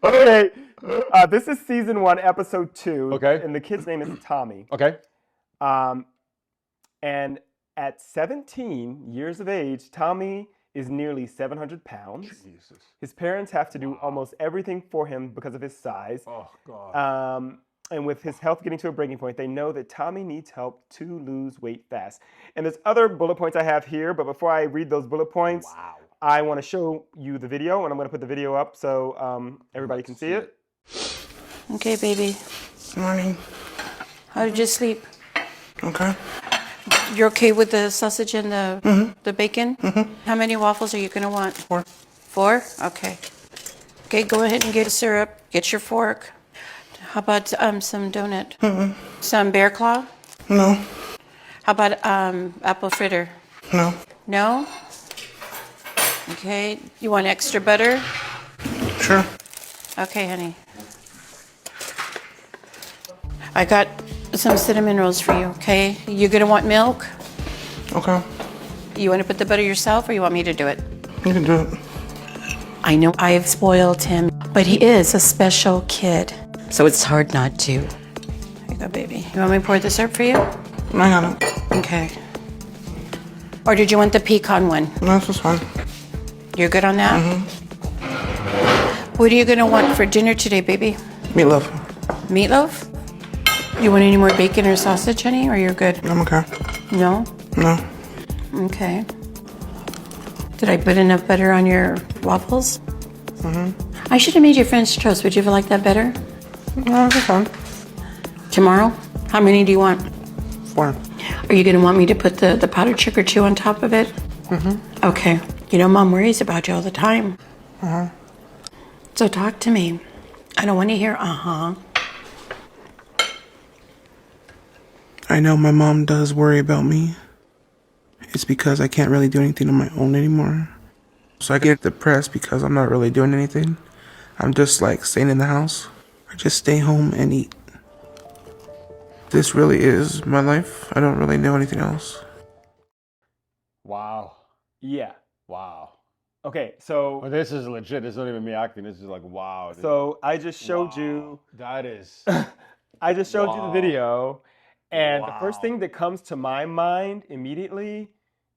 Okay. This is season 1, episode 2. Okay. And the kid's name is Tommy. Okay. And at 17 years of age, Tommy is nearly 700 pounds. Jesus. His parents have to do almost everything for him because of his size. Oh, God. And with his health getting to a breaking point, they know that Tommy needs help to lose weight fast. And there's other bullet points I have here, but before I read those bullet points, I want to show you the video, and I'm going to put the video up so everybody can see it. Okay, baby. Good morning. How did you sleep? Okay. You're okay with the sausage and the bacon? How many waffles are you going to want? 4. 4? Okay. Okay, go ahead and get a syrup. Get your fork. How about some donut? Some bear claw? No. How about apple fritter? No. No? Okay. You want extra butter? Sure. Okay, honey. I got some cinnamon rolls for you, okay? You gonna want milk? Okay. You want to put the butter yourself, or you want me to do it? You can do it. I know I've spoiled him, but he is a special kid, so it's hard not to. Here you go, baby. You want me to pour the syrup for you? I got it. Okay. Or did you want the pecan one? No, this is fine. You're good on that? What are you gonna want for dinner today, baby? Meatloaf. Meatloaf? You want any more bacon or sausage, honey, or you're good? I'm okay. No? No. Okay. Did I put enough butter on your waffles? I should have made your French toast. Would you like that better? No, this is fine. Tomorrow? How many do you want? 4. Are you going to want me to put the powdered sugar too on top of it? Okay. You know, Mom worries about you all the time. So talk to me. I don't want to hear I know my mom does worry about me. It's because I can't really do anything on my own anymore. So I get depressed because I'm not really doing anything. I'm just like staying in the house. I just stay home and eat. This really is my life. I don't really know anything else. Wow. Yeah. Wow. Okay, so Well, this is legit. This is not even me acting. This is like, wow. Dude. so I just showed you. That is. I just showed you the video, and the first Wow. thing that comes to my mind immediately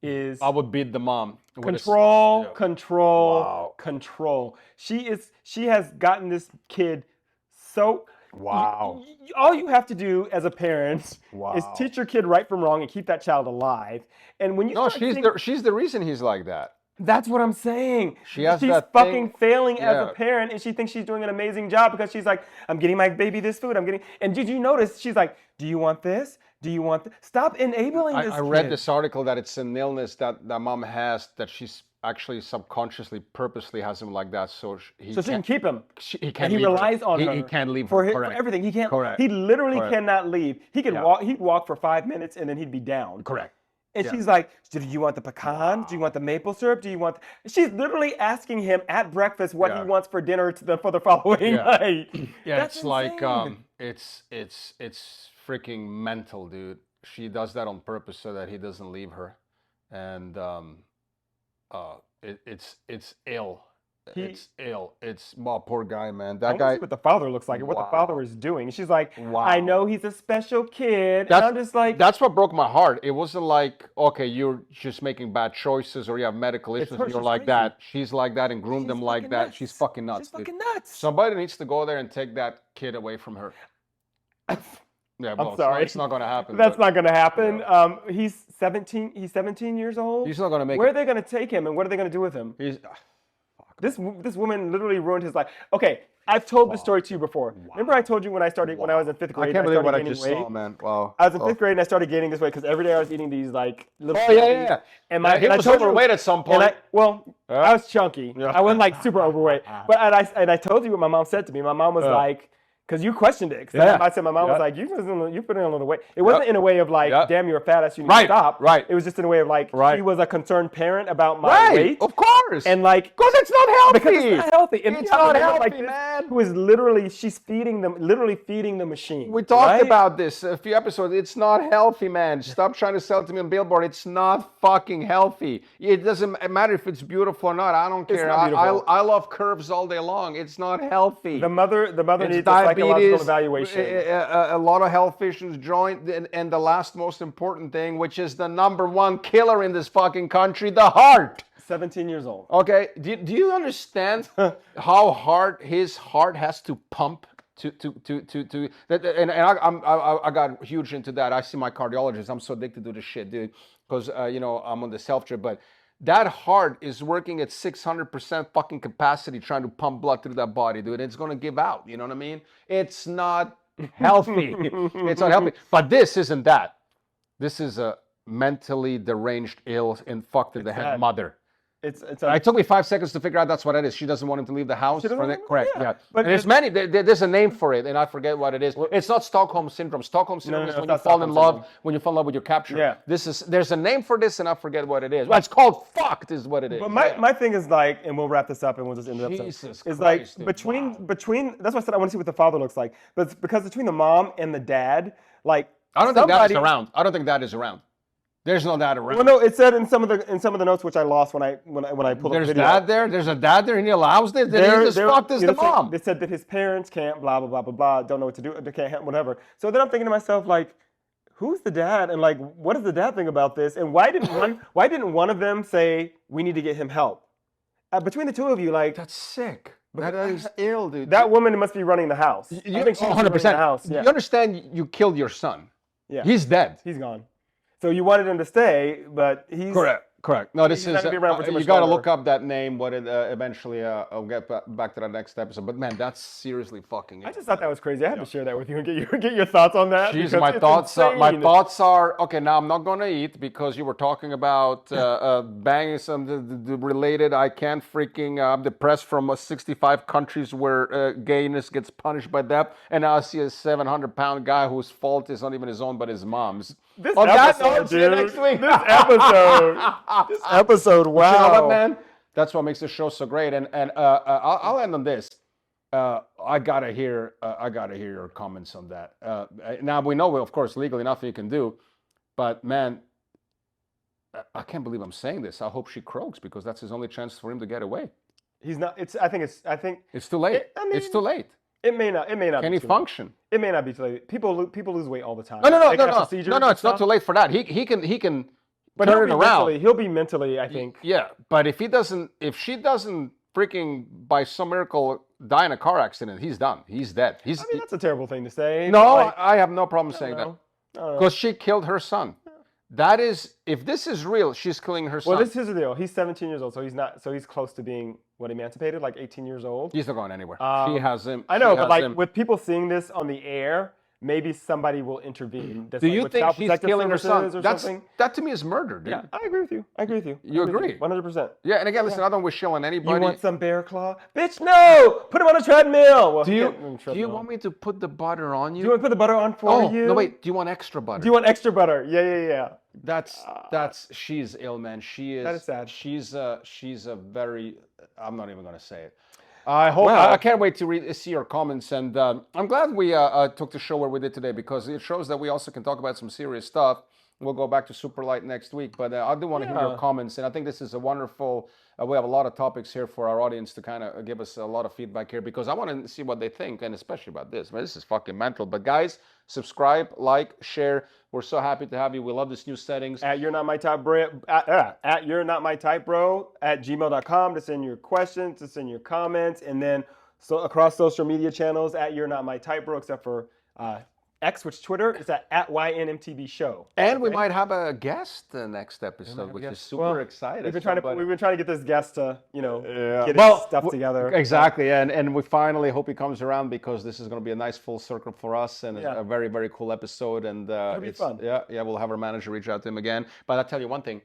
is I would beat the mom. Control, yeah. control, Wow. control. She has gotten this kid so. Wow. All you have to do as a parent is Wow. teach your kid right from wrong and keep that child alive. And when you No, start seeing, she's the reason he's like that. that's what I'm saying. She has She's that fucking thing- failing as yeah. a parent, and she thinks she's doing an amazing job because she's like, I'm getting my baby this food. And did you notice? She's like, do you want this? Do you want this? Stop enabling this I read kid. this article that it's an illness that mom has, that she's actually subconsciously, purposely has him like that, so he So she can keep him. he can't And he leave her. relies on her. He can't leave for her. for everything. He can't. Correct. He literally Correct. cannot leave. He could Yeah. walk. He'd walk for 5 minutes and then he'd be down. Correct. And Yeah. she's like, do you want the pecan? Do you want the maple syrup? Do you want? She's literally asking him at breakfast what Yeah. he wants for dinner for the following Yeah. night. Yeah, That's it's like insane. it's freaking mental, dude. She does that on purpose so that he doesn't leave her, and it's ill. It's ill. It's poor guy, man. I That wanna guy. see what the father looks like and what the father Wow. is doing. She's like, Wow. I know he's a special kid. And That's, I'm just like, that's what broke my heart. It wasn't like, okay, you're just making bad choices or you have medical It's issues her, and you're she's like crazy. that. She's like that and groomed she's them like fucking that. nuts. She's fucking nuts. She's dude. fucking nuts. Somebody needs to go there and take that kid away from her. Yeah, well, sorry. It's not going to happen. That's but not going to happen. Yeah. He's 17. He's 17 years old. He's not going to make Where it. are they going to take him, and what are they going to do with him? He's, This woman literally ruined his life. Okay, I've told this story to you before. Remember I told you when I was in 5th grade. I can't believe what I started just gaining weight? saw, man. Wow. I was in 5th grade and I started gaining this weight because every day I was eating these like little. Oh, yeah. And He and I was told you- overweight at some point. And I was chunky. Yeah. I wasn't like super overweight. But and I told you what my mom said to me. My mom was like, because you questioned it. 'Cause Yeah. I said my mom Yeah. was like, you put in a little weight. It wasn't in a way of like, Yeah. damn, you're a fat ass, you need Right, to stop. right. It was just in a way of like, Right. she was a concerned parent about my Right, weight. of course. And like, because it's not healthy. because it's not healthy. And It's you have not a woman healthy, like this man. Who is literally, she's feeding them, literally feeding the machine. We talked right? about this a few episodes. It's not healthy, man. Stop trying to sell it to me on Billboard. It's not fucking healthy. It doesn't matter if it's beautiful or not. I don't care. not beautiful. I love curves all day long. It's not healthy. The mother It's needs a psychological diabetes, evaluation. a lot of health issues, joint, and the last most important thing, which is the #1 killer in this fucking country, the heart. 17 years old. Okay, do you understand how hard his heart has to pump to and I got huge into that. I see my cardiologist. I'm so addicted to this shit, dude, because I'm on the self trip, but that heart is working at 600% fucking capacity trying to pump blood through that body, dude. It's gonna give out. You know what I mean? It's not healthy. It's not healthy. But this isn't that. This is a mentally deranged, ill, and fucked in the head sad. mother. It It took me 5 seconds to figure out that's what it is. She doesn't want him to leave the house. doesn't want him- Correct. yeah. Yeah. But And there's it's- many. There's a name for it, and I forget what it is. It's not Stockholm syndrome. Stockholm syndrome no, is it's when you not fall in Stockholm love. syndrome. When you fall in love with your capture. Yeah. There's a name for this, and I forget what it is. Well, it's called fucked. Is what it is. But my thing is like, and we'll wrap this up and we'll just end the episode. Jesus It's Christ, like dude. between that's why I said I want to see what the father looks like. But it's because between the mom and the dad, like I don't think that is somebody- around. I don't think that is around. There's no dad around. Well, no, it said in some of the notes which I lost when I pulled up There's the video. dad there. There's a dad there, and he allows this. Then he's as fucked as the mom. They said that his parents can't blah blah blah blah blah. Don't know what to do. They can't whatever. So then I'm thinking to myself like, who's the dad? And like, what does the dad think about this? And why didn't one of them say we need to get him help? Between the two of you, like That's sick. That is ill, dude. that woman must be running the house. I think she's 100%. running the house. Yeah. You understand? You killed your son. Yeah. He's dead. He's gone. So you wanted him to stay, but he's Correct. No, this He's is. not gonna be around for too You much got to longer. look up that name. What it eventually? I'll get back to that next episode. But man, that's seriously fucking. I just thought that was crazy. I had to share that with you and get your thoughts on that. Jeez, because my it's thoughts insane. are okay. Now I'm not gonna eat because you were talking about banging some the related. I can't freaking. I'm depressed from 65 countries where gayness gets punished by death, and now I see a 700-pound guy whose fault is not even his own but his mom's. This On that episode, note, see you next dude. week. This episode, wow. You know what, man? That's what makes the show so great. And I'll end on this. I gotta hear your comments on that. Now we know, of course, legally nothing you can do, but man, I can't believe I'm saying this. I hope she croaks because that's his only chance for him to get away. He's not. I think It's too late. It's too late. it may not. Can be he too late. function? It may not be too late. People lose weight all the time. No. They can have seizures and It's not stuff. too late for that. He can But turn it around. He'll be mentally, I think. Yeah, but if she doesn't freaking by some miracle die in a car accident, he's done. He's dead. I mean, that's a terrible thing to say. No, Like, I have no problem saying that. Because she killed her son. That is, if this is real, she's killing her son. Well, this is the deal. He's 17 years old, so he's close to being emancipated, like 18 years old. He's not going anywhere. She has him. I know, she but has like him. with people seeing this on the air, maybe somebody will intervene. Do you think she's killing her son? Or That to me is murder, dude. Yeah, I agree with you. You agree? 100%. Yeah, and again, listen, I don't wish ill on anybody. You want some bear claw? Bitch, no! Put him on a treadmill! Well, do you want me to put the butter on you? Do you want to put the butter on for you? No, wait. Do you want extra butter? Do you want extra butter? Yeah. She's ill, man. She is. That is sad. She's a very. I'm not even gonna say it. I can't wait to see your comments, and I'm glad we took the show where we did today because it shows that we also can talk about some serious stuff. We'll go back to Super Light next week, but I do want to hear your comments, and I think this is a wonderful. We have a lot of topics here for our audience to kind of give us a lot of feedback here because I want to see what they think, and especially about this. Man, this is fucking mental. But guys, subscribe, like, share. We're so happy to have you. We love this new settings. At You're Not My Type Bro, at You're Not My Type Bro at gmail.com to send your questions, to send your comments, and then across social media channels at You're Not My Type Bro, except for X, which Twitter is at ynmtb show. And we might have a guest the next episode, which is super excited. We've been trying to get this guest to get his stuff together. Exactly, and we finally hope he comes around because this is going to be a nice full circle for us and a very, very cool episode. And it's fun. Yeah, we'll have our manager reach out to him again. But I'll tell you one thing.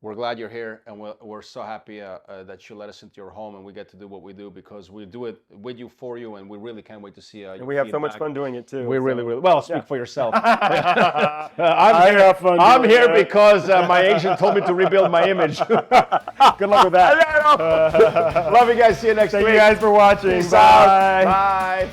We're glad you're here, and we're so happy that you let us into your home, and we get to do what we do because we do it with you, for you, and we really can't wait to see you. And we have so much fun doing it too. We really. Well, speak for yourself. I'm here because my agent told me to rebuild my image. Good luck with that. Love you guys. See you next week. Thank you guys for watching. Peace out. Bye.